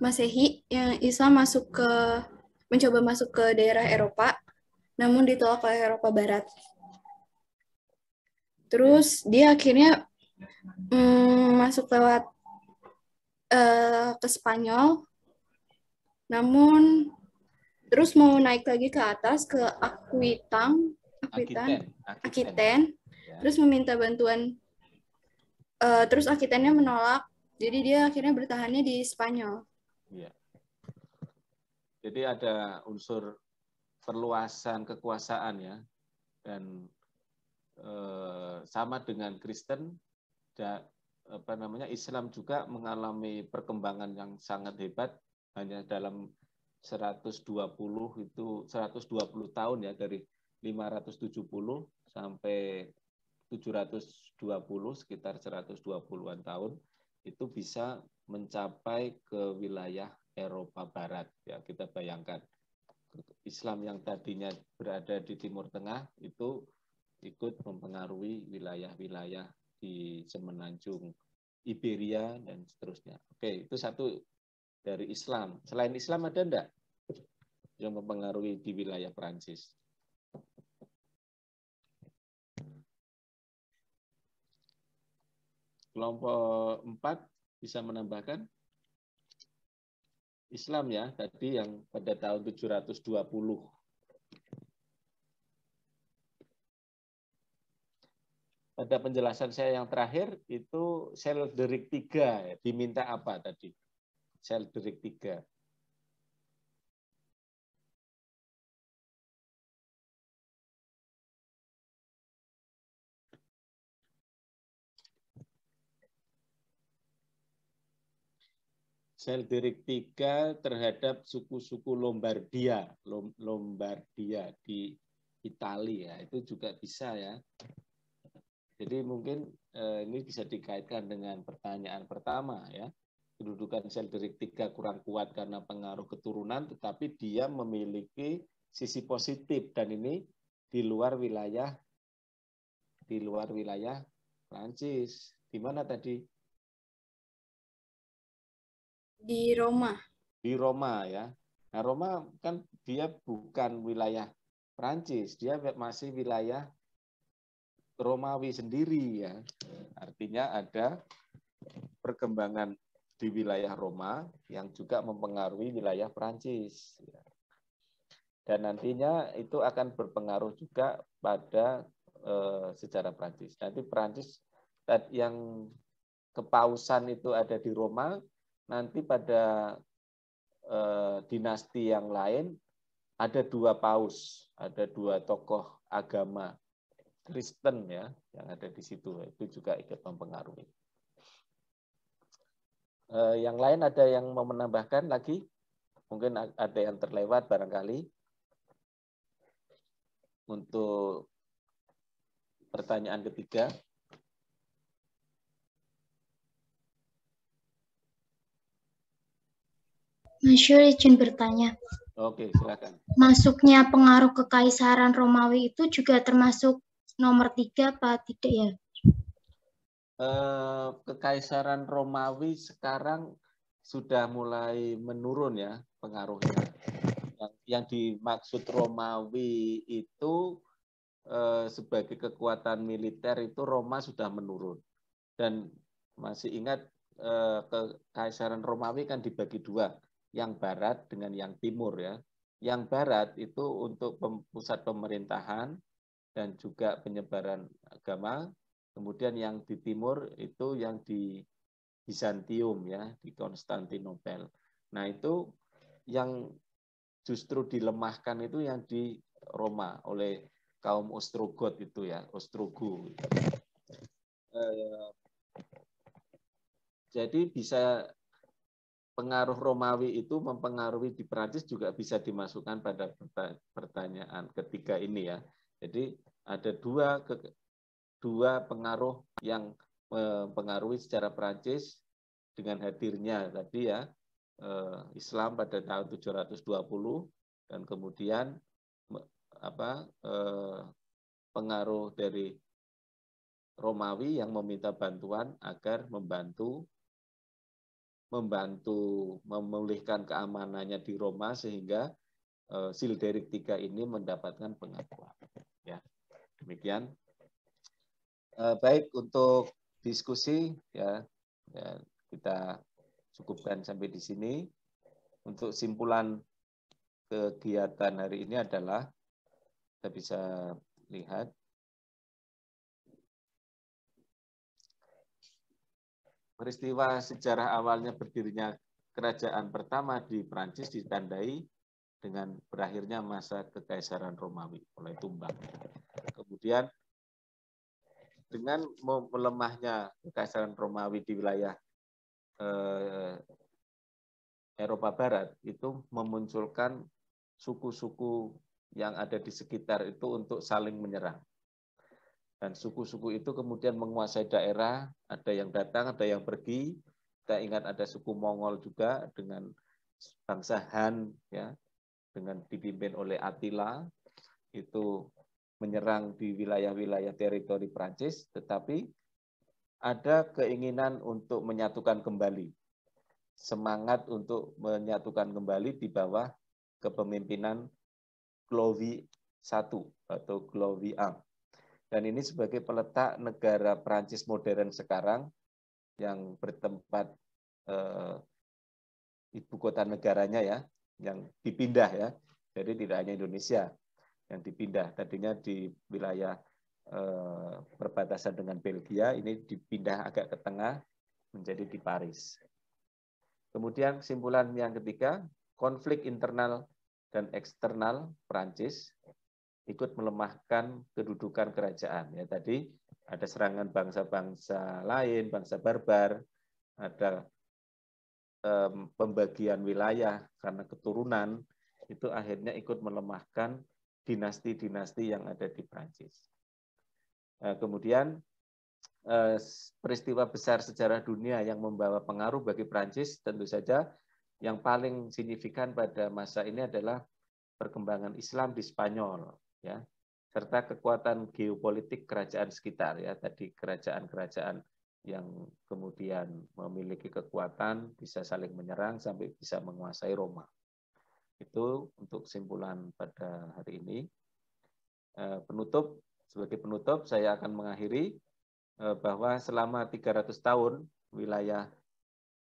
Masehi, yang Islam mencoba masuk ke daerah Eropa, namun ditolak oleh Eropa Barat. Terus dia akhirnya masuk lewat ke Spanyol, namun terus mau naik lagi ke atas ke Aquitaine, ya. Terus meminta bantuan, terus Aquitaine-nya menolak, jadi dia akhirnya bertahannya di Spanyol. Ya. Jadi ada unsur perluasan kekuasaan, ya, dan sama dengan Kristen, Islam juga mengalami perkembangan yang sangat hebat. Hanya dalam 120 tahun, ya, dari 570 sampai 720, sekitar 120-an tahun, itu bisa mencapai ke wilayah Eropa Barat, ya. Kita bayangkan Islam yang tadinya berada di Timur Tengah itu ikut mempengaruhi wilayah-wilayah di semenanjung Iberia dan seterusnya. Oke, itu satu dari Islam. Selain Islam ada enggak yang mempengaruhi di wilayah Prancis? Kelompok 4 bisa menambahkan? Islam, ya, tadi yang pada tahun 720. Pada penjelasan saya yang terakhir itu Selderic III, ya, diminta apa tadi? Selderic III. Selderic III terhadap suku-suku Lombardia di Italia, ya, itu juga bisa, ya. Jadi mungkin ini bisa dikaitkan dengan pertanyaan pertama, ya. Kedudukan Selderic III kurang kuat karena pengaruh keturunan, tetapi dia memiliki sisi positif, dan ini di luar wilayah di luar wilayah Prancis. Di mana tadi? Di Roma. Di Roma ya. Nah, Roma kan dia bukan wilayah Prancis, dia masih wilayah Romawi sendiri ya. Artinya ada perkembangan di wilayah Roma yang juga mempengaruhi wilayah Prancis. Dan nantinya itu akan berpengaruh juga pada sejarah Prancis. Nanti Prancis yang kepausan itu ada di Roma, nanti pada dinasti yang lain ada 2 paus, ada 2 tokoh agama Kristen ya yang ada di situ, itu juga ikut mempengaruhi. Yang lain ada yang mau menambahkan lagi? Mungkin ada yang terlewat barangkali untuk pertanyaan ketiga. Masyur izin bertanya. Oke, silakan. Masuknya pengaruh kekaisaran Romawi itu juga termasuk nomor 3 apa tidak ya? Kekaisaran Romawi sekarang sudah mulai menurun ya pengaruhnya. Yang dimaksud Romawi itu sebagai kekuatan militer itu Roma sudah menurun. Dan masih ingat kekaisaran Romawi kan dibagi 2, yang barat dengan yang timur ya. Yang barat itu untuk pusat pemerintahan dan juga penyebaran agama. Kemudian yang di timur itu yang di Bizantium ya, di Konstantinopel. Nah, itu yang justru dilemahkan itu yang di Roma oleh kaum Ostrogot itu ya, Ostrogo. Jadi bisa pengaruh Romawi itu mempengaruhi di Prancis juga bisa dimasukkan pada pertanyaan ketiga ini ya. Jadi ada dua pengaruh yang mempengaruhi sejarah Prancis dengan hadirnya tadi ya Islam pada tahun 720 dan kemudian pengaruh dari Romawi yang meminta bantuan agar membantu memulihkan keamanannya di Roma sehingga Childeric III ini mendapatkan pengakuan. Ya, demikian. Baik untuk diskusi ya kita cukupkan sampai di sini. Untuk simpulan kegiatan hari ini adalah kita bisa lihat peristiwa sejarah awalnya berdirinya kerajaan pertama di Prancis ditandai dengan berakhirnya masa kekaisaran Romawi oleh tumbang. Kemudian dengan melemahnya kekaisaran Romawi di wilayah Eropa Barat itu memunculkan suku-suku yang ada di sekitar itu untuk saling menyerang. Dan suku-suku itu kemudian menguasai daerah, ada yang datang, ada yang pergi. Kita ingat ada suku Mongol juga dengan bangsa Han ya, dengan dipimpin oleh Attila itu menyerang di wilayah-wilayah teritori Prancis, tetapi ada keinginan untuk menyatukan kembali. Semangat untuk menyatukan kembali di bawah kepemimpinan Clovis I atau Clovis I. Dan ini sebagai peletak negara Prancis modern sekarang yang bertempat ibu kota negaranya ya, yang dipindah ya. Jadi tidak hanya Indonesia yang dipindah. Tadinya di wilayah perbatasan dengan Belgia, ini dipindah agak ke tengah menjadi di Paris. Kemudian kesimpulan yang ketiga, konflik internal dan eksternal Prancis ikut melemahkan kedudukan kerajaan. Ya, tadi ada serangan bangsa-bangsa lain, bangsa barbar, ada pembagian wilayah karena keturunan, itu akhirnya ikut melemahkan dinasti-dinasti yang ada di Prancis. Kemudian peristiwa besar sejarah dunia yang membawa pengaruh bagi Prancis tentu saja yang paling signifikan pada masa ini adalah perkembangan Islam di Spanyol ya. serta kekuatan geopolitik kerajaan sekitar ya, tadi kerajaan-kerajaan yang kemudian memiliki kekuatan bisa saling menyerang sampai bisa menguasai Roma. Itu untuk kesimpulan pada hari ini. Sebagai penutup saya akan mengakhiri bahwa selama 300 tahun wilayah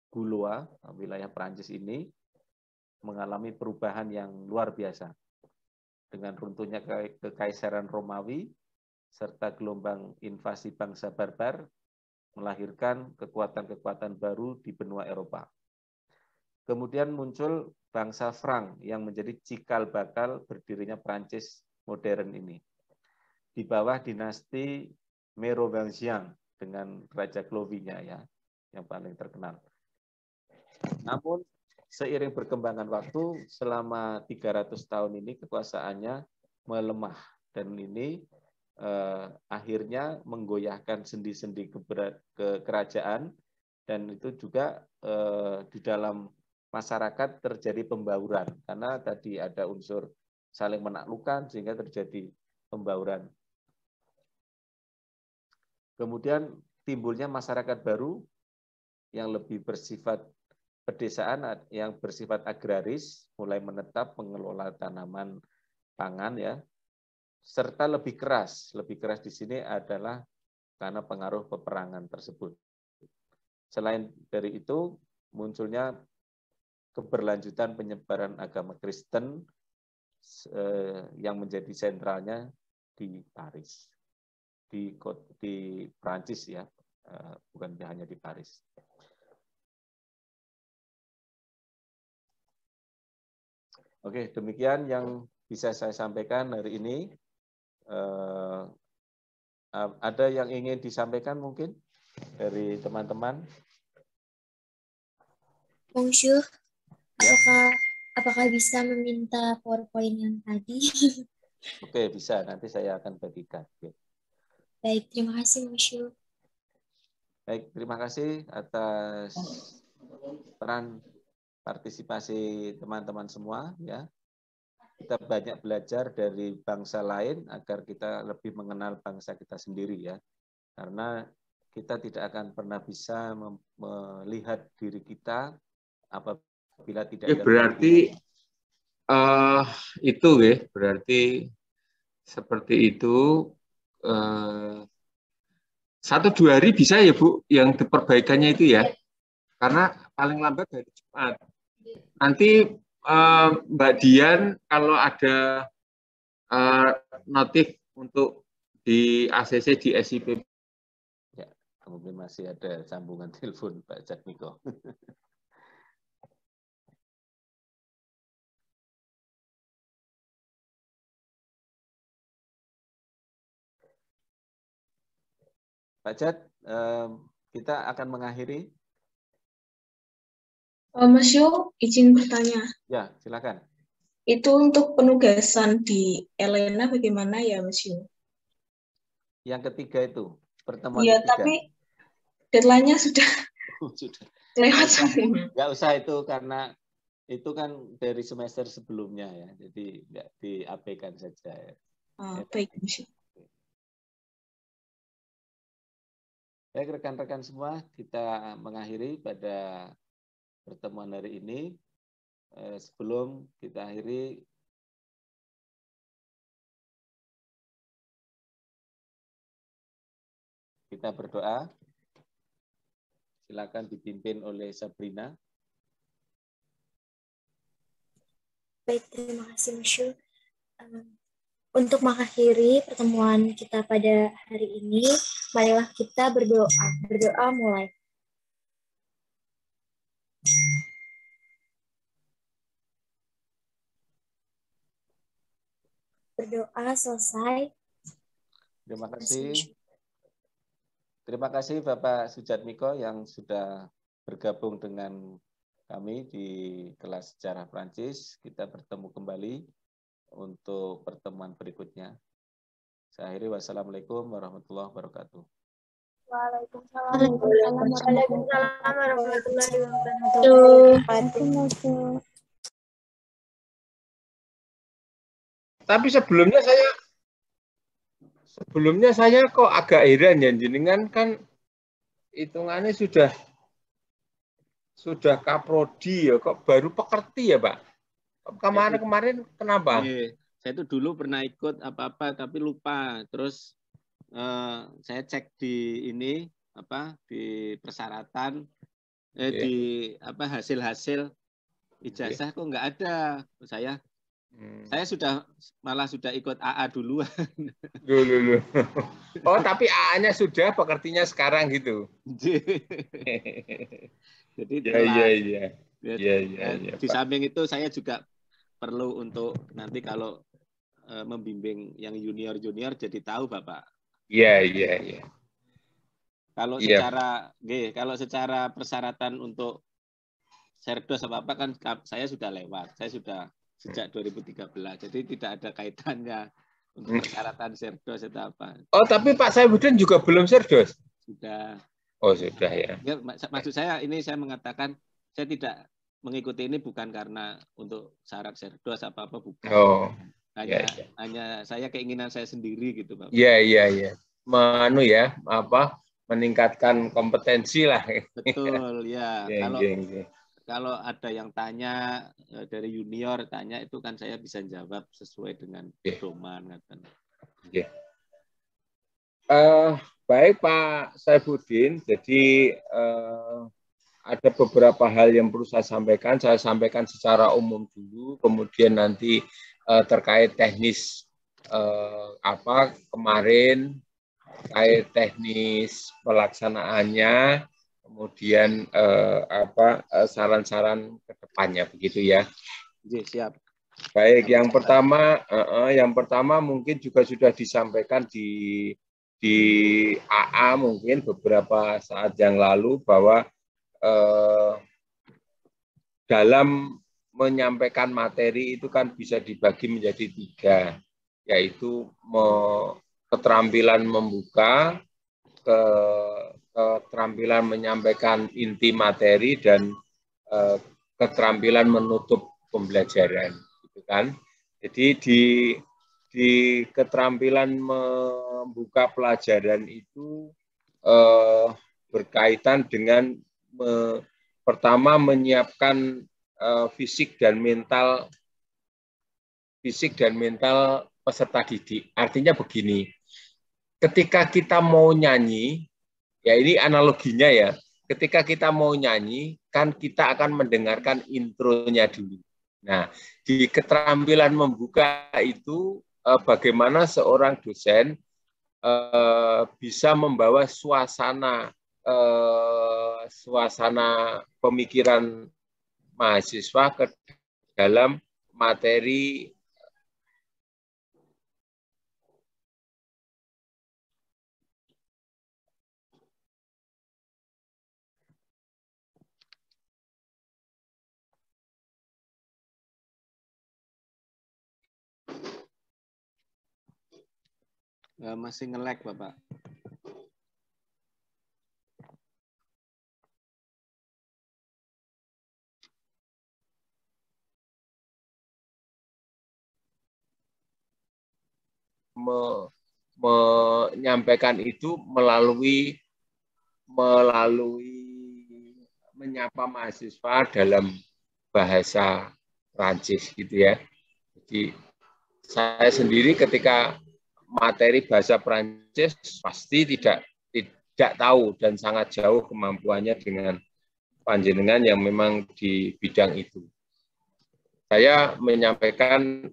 Gaulois, wilayah Perancis ini mengalami perubahan yang luar biasa. Dengan runtuhnya Kekaisaran Romawi serta gelombang invasi bangsa barbar melahirkan kekuatan-kekuatan baru di benua Eropa. Kemudian muncul bangsa Frank yang menjadi cikal bakal berdirinya Prancis modern ini. Di bawah dinasti Merovingian dengan Raja Clovis-nya ya, yang paling terkenal. Namun seiring perkembangan waktu selama 300 tahun ini kekuasaannya melemah dan ini akhirnya menggoyahkan sendi-sendi kerajaan dan itu juga di dalam masyarakat terjadi pembauran karena tadi ada unsur saling menaklukkan sehingga terjadi pembauran. Kemudian timbulnya masyarakat baru yang lebih bersifat pedesaan, yang bersifat agraris, mulai menetap mengelola tanaman pangan ya, serta lebih keras. Lebih keras di sini adalah karena pengaruh peperangan tersebut. Selain dari itu, munculnya keberlanjutan penyebaran agama Kristen yang menjadi sentralnya di Paris, di Prancis ya, bukan hanya di Paris. Oke, demikian yang bisa saya sampaikan hari ini. Ada yang ingin disampaikan mungkin dari teman-teman? Monsieur, apakah bisa meminta PowerPoint yang tadi? Oke, bisa. Nanti saya akan bagikan. Oke. Baik, terima kasih, Monsieur. Baik, terima kasih atas peran partisipasi teman-teman semua ya. Kita banyak belajar dari bangsa lain agar kita lebih mengenal bangsa kita sendiri ya. Karena kita tidak akan pernah bisa melihat diri kita apabila tidak ada berarti itu ya, berarti seperti itu 1-2 hari bisa ya Bu yang perbaikannya itu ya, karena paling lambat hari Jumat. Nanti Mbak Dian kalau ada notif untuk di ACC di SIP. Ya, mungkin masih ada sambungan telepon Pak Jatmiko. Pak Jat, kita akan mengakhiri. Monsieur, izin bertanya. Ya, silakan. Itu untuk penugasan di Elena bagaimana ya, Monsieur? Yang ketiga itu, pertemuan ya, ketiga. Tapi deadline-nya sudah lewat. Nggak usah itu, karena itu kan dari semester sebelumnya ya, jadi nggak diabaikan saja. Ya. Baik, Monsieur. Baik, rekan-rekan semua, kita mengakhiri pada pertemuan hari ini. Sebelum kita akhiri, kita berdoa. Silakan dipimpin oleh Sabrina. Baik, terima kasih, Monsieur. Untuk mengakhiri pertemuan kita pada hari ini, marilah kita berdoa. Berdoa mulai. Berdoa selesai. Terima kasih. Terima kasih Bapak Sujatmiko yang sudah bergabung dengan kami di kelas sejarah Prancis. Kita bertemu kembali untuk pertemuan berikutnya. Saya akhiri, wassalamualaikum warahmatullahi wabarakatuh. Waalaikumsalam warahmatullahi wabarakatuh. Tapi sebelumnya saya Sebelumnya saya kok agak heran ya, jenengan kan hitungannya sudah kaprodi ya, kok baru pekerti ya Pak? Kemarin kenapa? Saya itu dulu pernah ikut apa-apa tapi lupa. Terus saya cek di ini di persyaratan di hasil-hasil ijazah kok nggak ada. Saya malah sudah ikut AA duluan. Dulu. Oh, tapi AA-nya sudah, pekertinya sekarang gitu. Jadi iya. Di samping itu saya juga perlu untuk nanti kalau membimbing yang junior jadi tahu Bapak. Iya. Kalau secara persyaratan untuk Serdos apa kan saya sudah lewat. Saya sudah sejak 2013. Jadi tidak ada kaitannya untuk persyaratan Serdos atau apa. Oh, tapi Pak Saifuddin juga belum Serdos? Sudah. Oh, sudah ya. Maksud saya mengatakan saya tidak mengikuti ini bukan karena untuk syarat Serdos apa-apa bukan. Oh. Hanya saya keinginan saya sendiri gitu, Pak. Iya. Meningkatkan kompetensi lah. Betul, ya. Kalau ada yang tanya dari junior tanya itu kan saya bisa jawab sesuai dengan pedoman kan. Baik Pak Saifuddin, jadi ada beberapa hal yang perlu saya sampaikan. Saya sampaikan secara umum dulu, kemudian nanti terkait teknis kemarin, terkait teknis pelaksanaannya, kemudian saran-saran ke depannya begitu ya. Siap. Baik, yang pertama mungkin juga sudah disampaikan di AA mungkin beberapa saat yang lalu bahwa dalam menyampaikan materi itu kan bisa dibagi menjadi 3, yaitu keterampilan membuka, keterampilan menyampaikan inti materi, dan keterampilan menutup pembelajaran, gitu kan? Jadi di keterampilan membuka pelajaran itu berkaitan dengan pertama menyiapkan fisik dan mental peserta didik. Artinya begini, ketika kita mau nyanyi, ya ini analoginya ya, ketika kita mau nyanyi, kan kita akan mendengarkan intronya dulu. Nah, di keterampilan membuka itu bagaimana seorang dosen bisa membawa suasana pemikiran mahasiswa ke dalam materi masih nge-lag Bapak. menyampaikan itu melalui menyapa mahasiswa dalam bahasa Prancis gitu ya. Jadi saya sendiri ketika materi bahasa Prancis pasti tidak tahu dan sangat jauh kemampuannya dengan panjenengan yang memang di bidang itu. Saya menyampaikan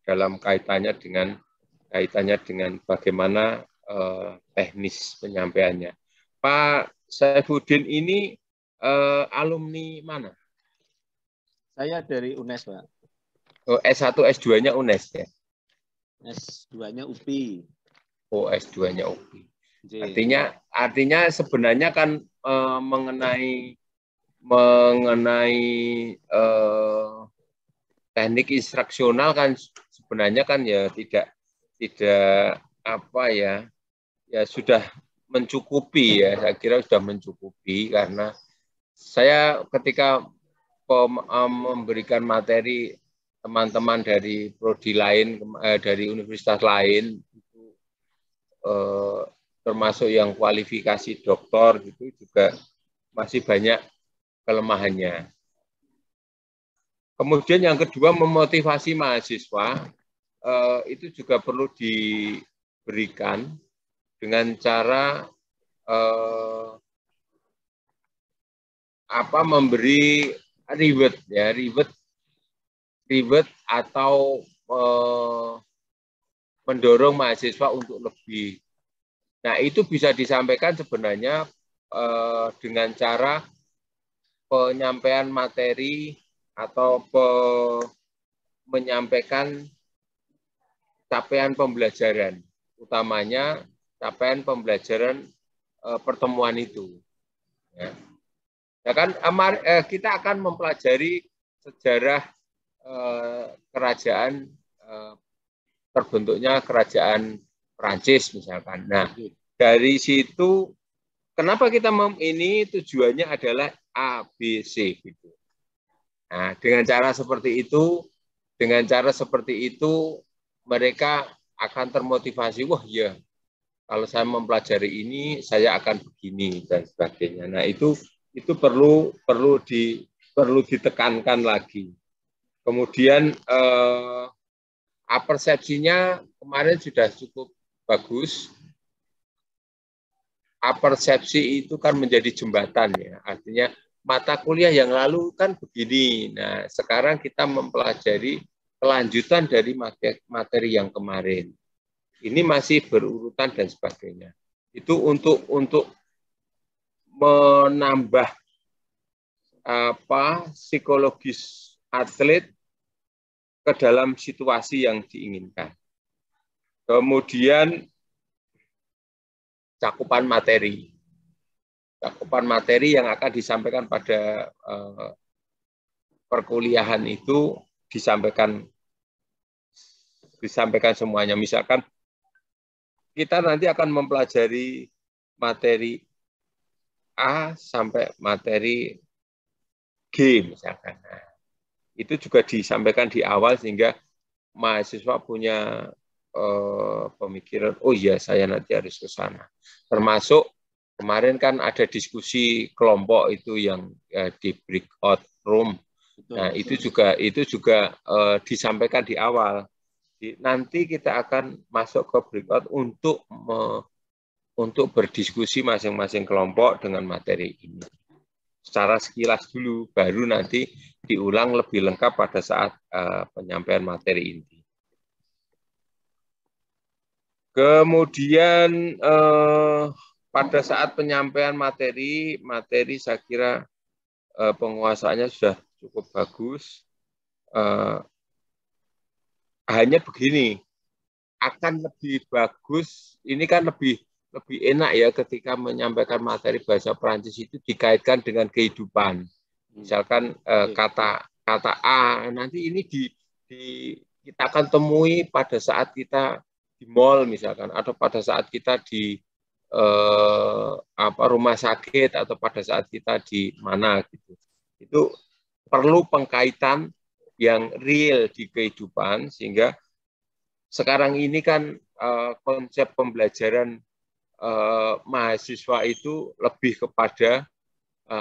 dalam kaitannya dengan bagaimana teknis penyampaiannya. Pak Saifuddin ini alumni mana? Saya dari UNES, Pak. Oh, S1, S2-nya UNES ya? S2-nya UPI. Oh, S2-nya UPI. Artinya sebenarnya kan mengenai teknik instruksional kan sebenarnya kan ya tidak sudah mencukupi ya, saya kira sudah mencukupi, karena saya ketika memberikan materi teman-teman dari prodi lain, dari universitas lain, termasuk yang kualifikasi doktor gitu juga masih banyak kelemahannya. Kemudian yang kedua, memotivasi mahasiswa itu juga perlu diberikan dengan cara memberi reward ya, reward atau mendorong mahasiswa untuk lebih. Nah, itu bisa disampaikan sebenarnya dengan cara penyampaian materi atau menyampaikan capaian pembelajaran, utamanya capaian pembelajaran pertemuan itu. Ya. Ya kan, kita akan mempelajari sejarah kerajaan terbentuknya kerajaan Prancis misalkan. Nah, dari situ kenapa kita ini tujuannya adalah ABC gitu. Nah, dengan cara seperti itu mereka akan termotivasi, wah ya, kalau saya mempelajari ini saya akan begini dan sebagainya. Nah, itu perlu ditekankan lagi. Kemudian persepsinya kemarin sudah cukup bagus. Persepsi itu kan menjadi jembatan ya. Artinya mata kuliah yang lalu kan begini. Nah, sekarang kita mempelajari kelanjutan dari materi yang kemarin. Ini masih berurutan dan sebagainya. Itu untuk menambah psikologis atlet ke dalam situasi yang diinginkan. Kemudian cakupan materi yang akan disampaikan pada perkuliahan itu disampaikan semuanya. Misalkan kita nanti akan mempelajari materi A sampai materi G misalkan. Nah, itu juga disampaikan di awal sehingga mahasiswa punya pemikiran, oh iya saya nanti harus ke sana. Termasuk kemarin kan ada diskusi kelompok itu yang di breakout room. Nah, itu juga disampaikan di awal. Nanti kita akan masuk ke breakout untuk berdiskusi masing-masing kelompok dengan materi ini. Secara sekilas dulu, baru nanti diulang lebih lengkap pada saat penyampaian materi inti. Kemudian pada saat penyampaian materi saya kira penguasaannya sudah cukup bagus. Hanya begini, akan lebih bagus, ini kan lebih enak ya ketika menyampaikan materi bahasa Perancis itu dikaitkan dengan kehidupan. Misalkan kata A, nanti ini kita akan temui pada saat kita di mall misalkan, atau pada saat kita di rumah sakit, atau pada saat kita di mana gitu. Itu perlu pengkaitan yang real di kehidupan, sehingga sekarang ini kan konsep pembelajaran mahasiswa itu lebih kepada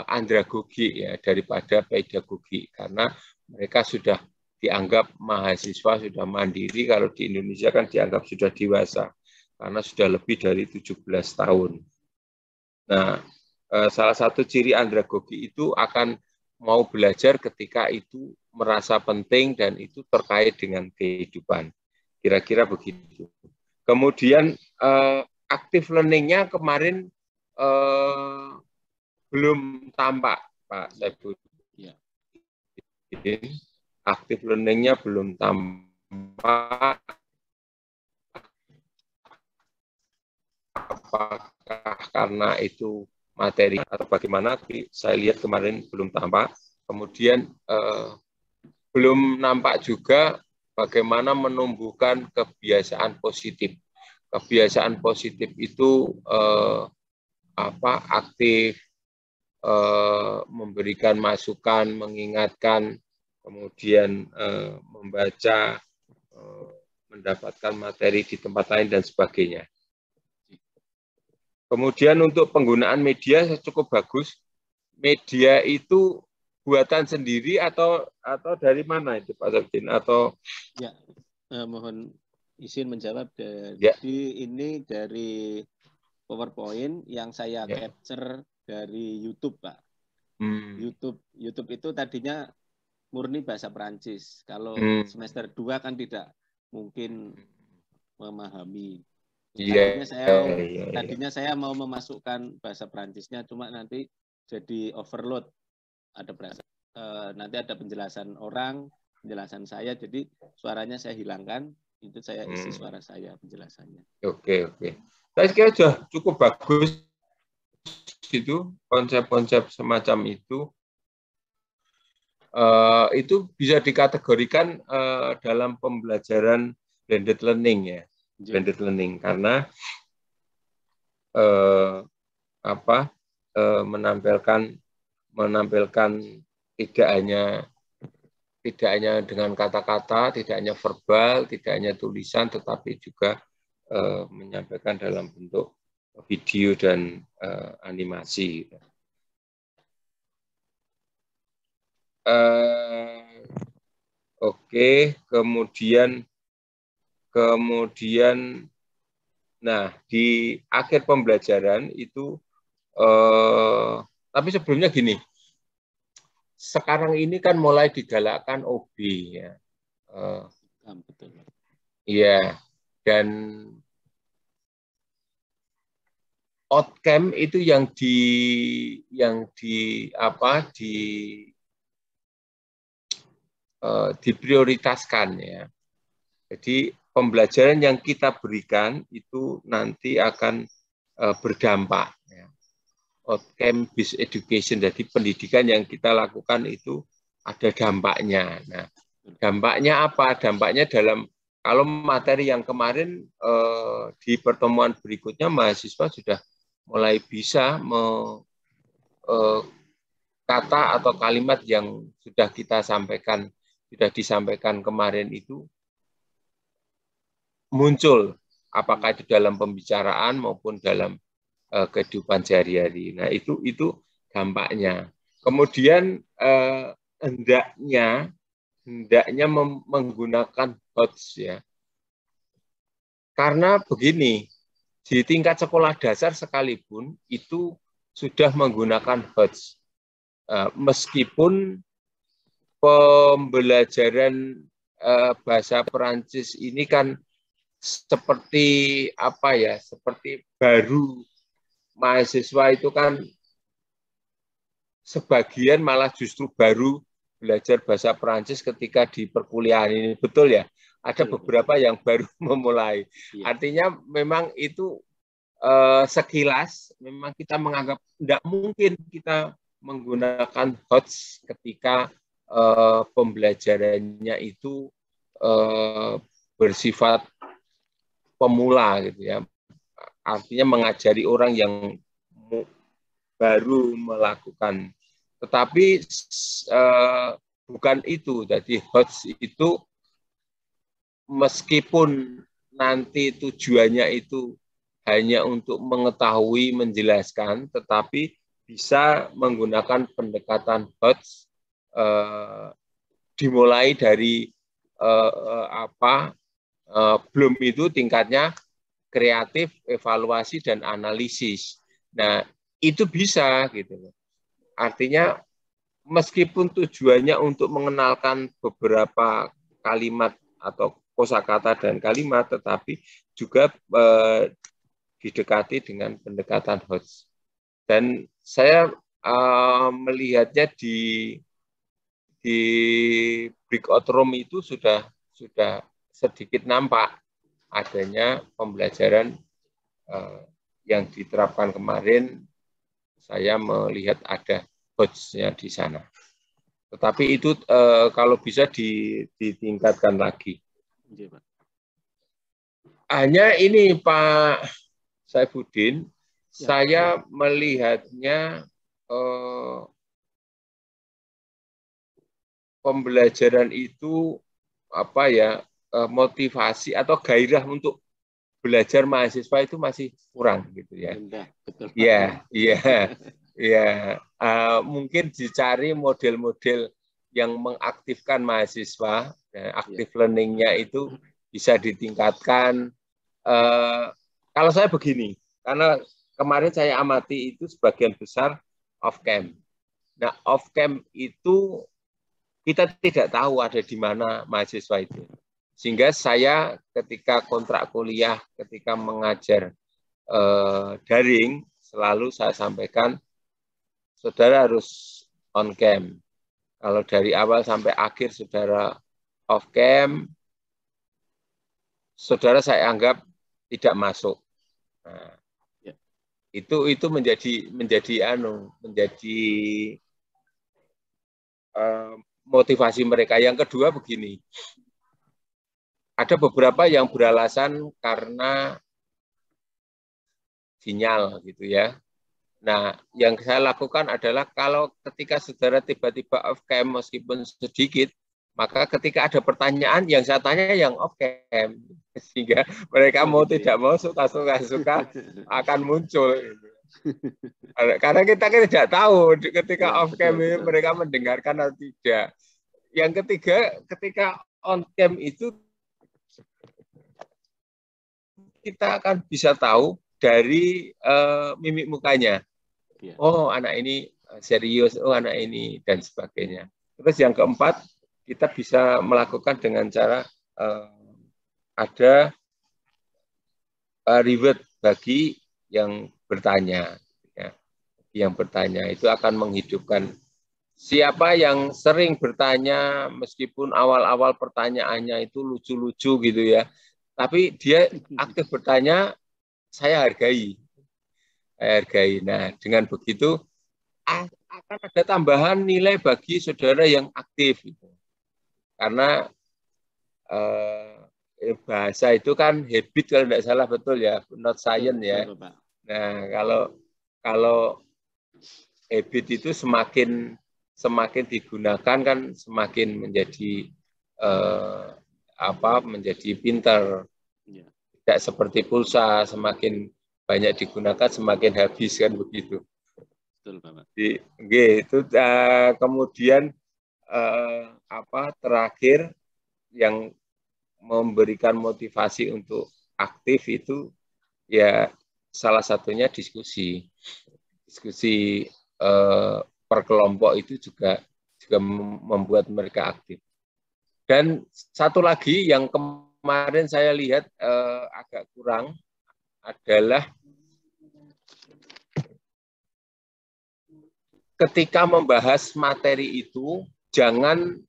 andragogi ya daripada pedagogi, karena mereka sudah dianggap mahasiswa sudah mandiri. Kalau di Indonesia kan dianggap sudah dewasa karena sudah lebih dari 17 tahun. Nah, salah satu ciri andragogi itu akan mau belajar ketika itu merasa penting dan itu terkait dengan kehidupan. Kira-kira begitu. Kemudian active learning-nya kemarin belum tampak, Pak Saiful. Ya. Active learning-nya belum tampak. Apakah karena itu materi atau bagaimana? Saya lihat kemarin belum tampak. Kemudian belum nampak juga bagaimana menumbuhkan kebiasaan positif. Kebiasaan positif itu aktif, memberikan masukan, mengingatkan, kemudian membaca, mendapatkan materi di tempat lain dan sebagainya. Kemudian untuk penggunaan media cukup bagus. Media itu buatan sendiri atau dari mana itu Pak Sabdin? Atau ya, mohon izin menjawab. Jadi ya. ini dari PowerPoint yang saya capture dari YouTube, Pak. YouTube itu tadinya murni bahasa Perancis. Kalau semester 2 kan tidak mungkin memahami. Tadinya saya mau memasukkan bahasa Perancisnya, cuma nanti jadi overload. Nanti ada penjelasan orang, penjelasan saya, jadi suaranya saya hilangkan, itu saya isi suara saya penjelasannya. Oke. Saya kira sudah cukup bagus itu konsep-konsep semacam itu. Itu bisa dikategorikan dalam pembelajaran blended learning ya, blended learning karena menampilkan tidak hanya dengan kata-kata, tidak hanya verbal, tidak hanya tulisan, tetapi juga menyampaikan dalam bentuk video dan animasi. Oke, kemudian nah di akhir pembelajaran itu tapi sebelumnya gini, sekarang ini kan mulai digalakkan OB ya. Betul. Iya, dan outcome itu yang diprioritaskan ya. Jadi pembelajaran yang kita berikan itu nanti akan berdampak. Ya. Outcome based education, jadi pendidikan yang kita lakukan itu ada dampaknya. Nah, dampaknya apa? Dampaknya kalau materi yang kemarin di pertemuan berikutnya mahasiswa sudah mulai bisa kata atau kalimat yang sudah disampaikan kemarin itu muncul, apakah itu dalam pembicaraan maupun dalam kehidupan sehari-hari. Nah, itu dampaknya. Kemudian hendaknya menggunakan HOTS ya. Karena begini, di tingkat sekolah dasar sekalipun itu sudah menggunakan HOTS. Meskipun pembelajaran bahasa Perancis ini kan seperti baru, mahasiswa itu kan sebagian malah justru baru belajar bahasa Perancis ketika di perkuliahan ini, betul ya? Ada beberapa yang baru memulai. Artinya memang itu sekilas memang kita menganggap tidak mungkin kita menggunakan HOTS ketika pembelajarannya itu bersifat pemula gitu ya. Artinya mengajari orang yang baru melakukan. Tetapi bukan itu. Jadi HOTS itu meskipun nanti tujuannya itu hanya untuk mengetahui, menjelaskan, tetapi bisa menggunakan pendekatan HOTS dimulai dari belum itu tingkatnya kreatif, evaluasi, dan analisis. Nah, itu bisa gitu. Artinya meskipun tujuannya untuk mengenalkan beberapa kalimat atau kosakata dan kalimat, tetapi juga didekati dengan pendekatan HOTS. Dan saya melihatnya di breakout room itu sudah sedikit nampak adanya pembelajaran yang diterapkan kemarin. Saya melihat ada HOTS-nya di sana. Tetapi itu kalau bisa ditingkatkan lagi. Hanya ini Pak Saifuddin, saya melihatnya pembelajaran itu motivasi atau gairah untuk belajar mahasiswa itu masih kurang gitu ya. Betul. Iya, iya, iya. Mungkin dicari model-model yang mengaktifkan mahasiswa, aktif learning-nya itu bisa ditingkatkan. Kalau saya begini, karena kemarin saya amati itu sebagian besar off-camp. Nah, off-camp itu kita tidak tahu ada di mana mahasiswa itu. Sehingga saya ketika kontrak kuliah, ketika mengajar daring, selalu saya sampaikan, saudara harus on-camp. Kalau dari awal sampai akhir saudara off-camp, saudara saya anggap tidak masuk. Nah, itu menjadi motivasi mereka. Yang kedua begini, ada beberapa yang beralasan karena sinyal gitu ya. Nah, yang saya lakukan adalah kalau ketika saudara tiba-tiba off cam meskipun sedikit, maka ketika ada pertanyaan yang saya tanya yang off cam, sehingga mereka mau tidak mau suka akan muncul. Karena kita tidak tahu ketika off cam mereka mendengarkan atau tidak. Yang ketiga, ketika on cam itu kita akan bisa tahu dari mimik mukanya. Oh, anak ini serius, oh anak ini, dan sebagainya. Terus yang keempat, kita bisa melakukan dengan cara ada reward bagi yang bertanya. Ya. Yang bertanya itu akan menghidupkan. Siapa yang sering bertanya, meskipun awal-awal pertanyaannya itu lucu-lucu gitu ya, tapi dia aktif bertanya, saya hargai. Nah, dengan begitu akan ada tambahan nilai bagi saudara yang aktif. Karena bahasa itu kan habit kalau tidak salah, betul ya, not science ya. Nah, kalau habit itu semakin digunakan kan semakin menjadi menjadi pintar. Tidak seperti pulsa, semakin banyak digunakan semakin habis kan begitu. Betul, Bapak. Itu kemudian terakhir yang memberikan motivasi untuk aktif itu ya salah satunya diskusi per kelompok itu juga membuat mereka aktif. Dan satu lagi yang kemarin saya lihat agak kurang adalah ketika membahas materi itu jangan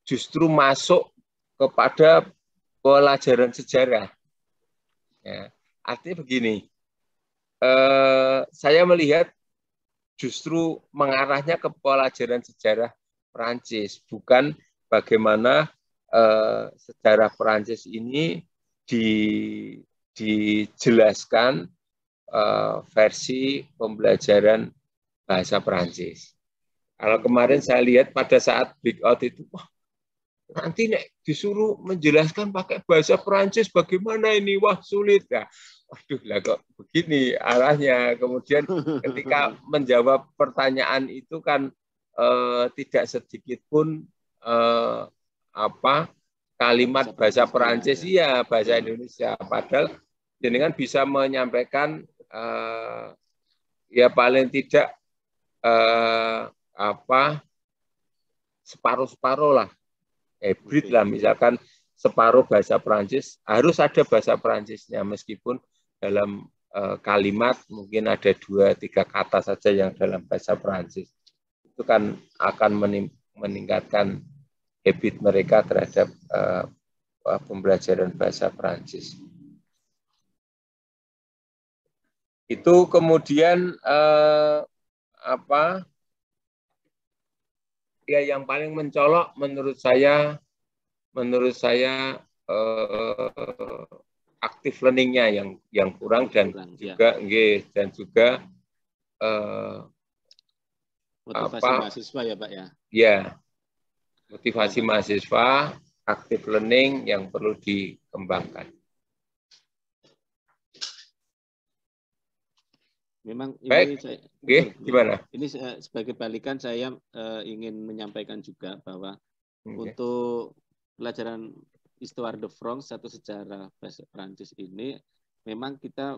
justru masuk kepada pelajaran sejarah. Ya, artinya begini, saya melihat justru mengarahnya ke pelajaran sejarah Perancis, bukan bagaimana sejarah Perancis ini dijelaskan versi pembelajaran bahasa Perancis. Kalau kemarin saya lihat pada saat breakout itu, wah, nanti disuruh menjelaskan pakai bahasa Perancis bagaimana ini, wah sulit ya. Waduh lah kok begini arahnya. Kemudian ketika menjawab pertanyaan itu kan tidak sedikit pun kalimat bahasa Perancis ya bahasa Indonesia. Padahal jenengan bisa menyampaikan ya paling tidak separuh-separuh lah, hybrid lah, misalkan separuh bahasa Perancis, harus ada bahasa Perancisnya meskipun dalam kalimat mungkin ada 2-3 kata saja yang dalam bahasa Perancis. Itu kan akan meningkatkan habit mereka terhadap pembelajaran bahasa Perancis. Itu kemudian ya yang paling mencolok menurut saya aktif learning-nya yang kurang dan juga motivasi mahasiswa ya Pak ya. Ya, motivasi mahasiswa, aktif learning yang perlu dikembangkan. Memang Baik. ini saya, Gimana? Ini sebagai balikan saya ingin menyampaikan juga bahwa Okay. untuk pelajaran Histoire de France atau sejarah bahasa Prancis ini memang kita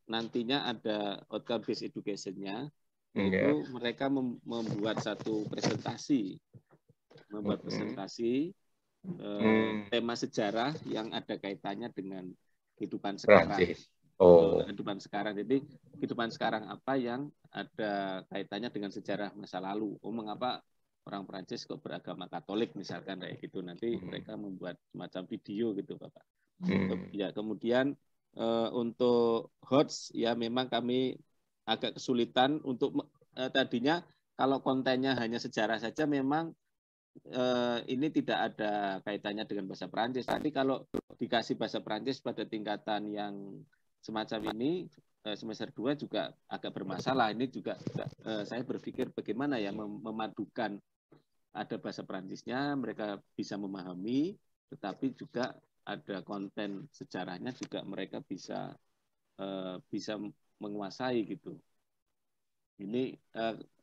nantinya ada outcome based education-nya, yaitu mereka membuat satu presentasi, tema sejarah yang ada kaitannya dengan kehidupan sekarang. Kehidupan sekarang. Jadi kehidupan sekarang apa yang ada kaitannya dengan sejarah masa lalu. Mengapa orang Prancis kok beragama Katolik misalkan kayak gitu. Nanti mereka membuat semacam video gitu, Bapak. Ya, kemudian untuk HOTS ya memang kami agak kesulitan untuk tadinya kalau kontennya hanya sejarah saja memang ini tidak ada kaitannya dengan bahasa Prancis. Tapi kalau dikasih bahasa Prancis pada tingkatan yang semacam ini semester 2 juga agak bermasalah. Ini juga saya berpikir bagaimana ya memadukan ada bahasa Prancisnya, mereka bisa memahami, tetapi juga ada konten sejarahnya juga mereka bisa menguasai gitu. Ini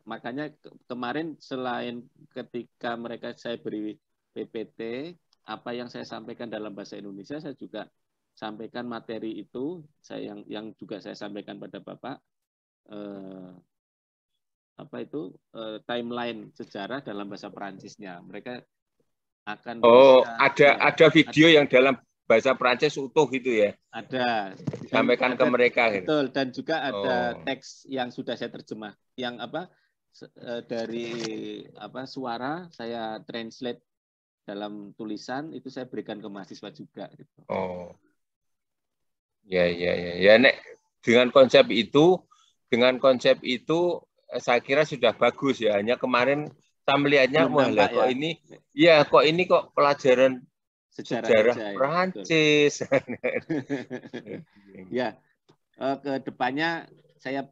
makanya kemarin selain ketika saya beri PPT, apa yang saya sampaikan dalam bahasa Indonesia, saya juga sampaikan materi itu, yang juga saya sampaikan pada Bapak, timeline sejarah dalam bahasa Perancisnya. Mereka akan ada video yang dalam bahasa Perancis utuh gitu ya? Ada. Disampaikan ke mereka. Betul, dan juga ada teks yang sudah saya terjemah, yang dari suara saya translate dalam tulisan itu saya berikan ke mahasiswa juga. Gitu. Ya, Nek. Dengan konsep itu saya kira sudah bagus ya. Hanya kemarin saya melihatnya kok ini pelajaran sejarah Prancis. Ya, ke depannya saya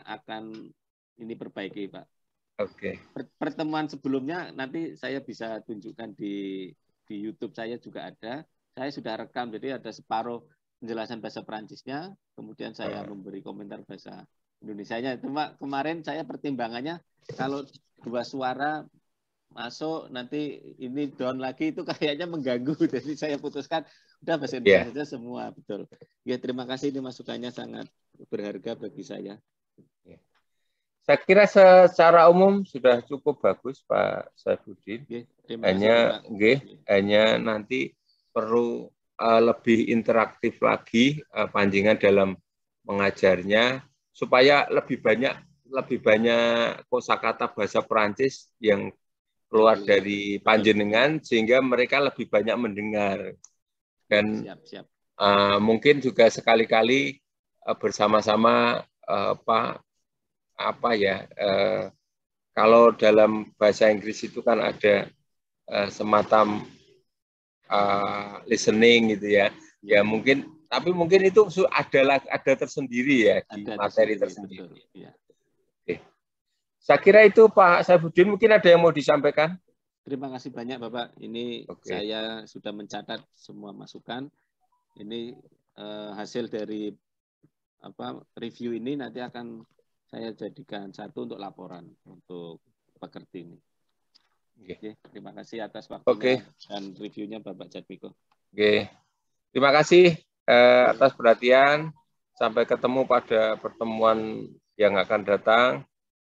akan ini perbaiki, Pak. Oke. Pertemuan sebelumnya nanti saya bisa tunjukkan di YouTube saya juga ada. Saya sudah rekam, jadi ada separuh penjelasan bahasa Prancisnya, kemudian saya memberi komentar bahasa Indonesianya. Cuma kemarin saya pertimbangannya kalau dua suara masuk nanti ini down lagi itu kayaknya mengganggu, jadi saya putuskan udah bahasa Indonesia saja semua. Betul. Ya, terima kasih, ini masukannya sangat berharga bagi saya. Saya kira secara umum sudah cukup bagus Pak Saifuddin. Hanya nanti perlu lebih interaktif lagi panjenengan dalam mengajarnya supaya lebih banyak kosakata bahasa Perancis yang keluar dari panjenengan sehingga mereka lebih banyak mendengar. Dan mungkin juga sekali-kali bersama-sama kalau dalam bahasa Inggris itu kan ada semacam listening gitu ya. Ya mungkin, tapi mungkin itu ada tersendiri ya di materi tersendiri. Oke. Saya kira itu Pak Saifuddin, mungkin ada yang mau disampaikan. Terima kasih banyak Bapak. Ini saya sudah mencatat semua masukan. Ini hasil dari review ini nanti akan saya jadikan satu untuk laporan untuk pekerti ini. Oke, terima kasih atas waktunya dan reviewnya Bapak Jatmiko. Terima kasih atas perhatian. Sampai ketemu pada pertemuan yang akan datang.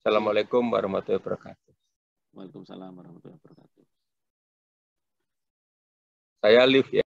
Assalamualaikum warahmatullahi wabarakatuh. Waalaikumsalam warahmatullahi wabarakatuh. Saya live ya.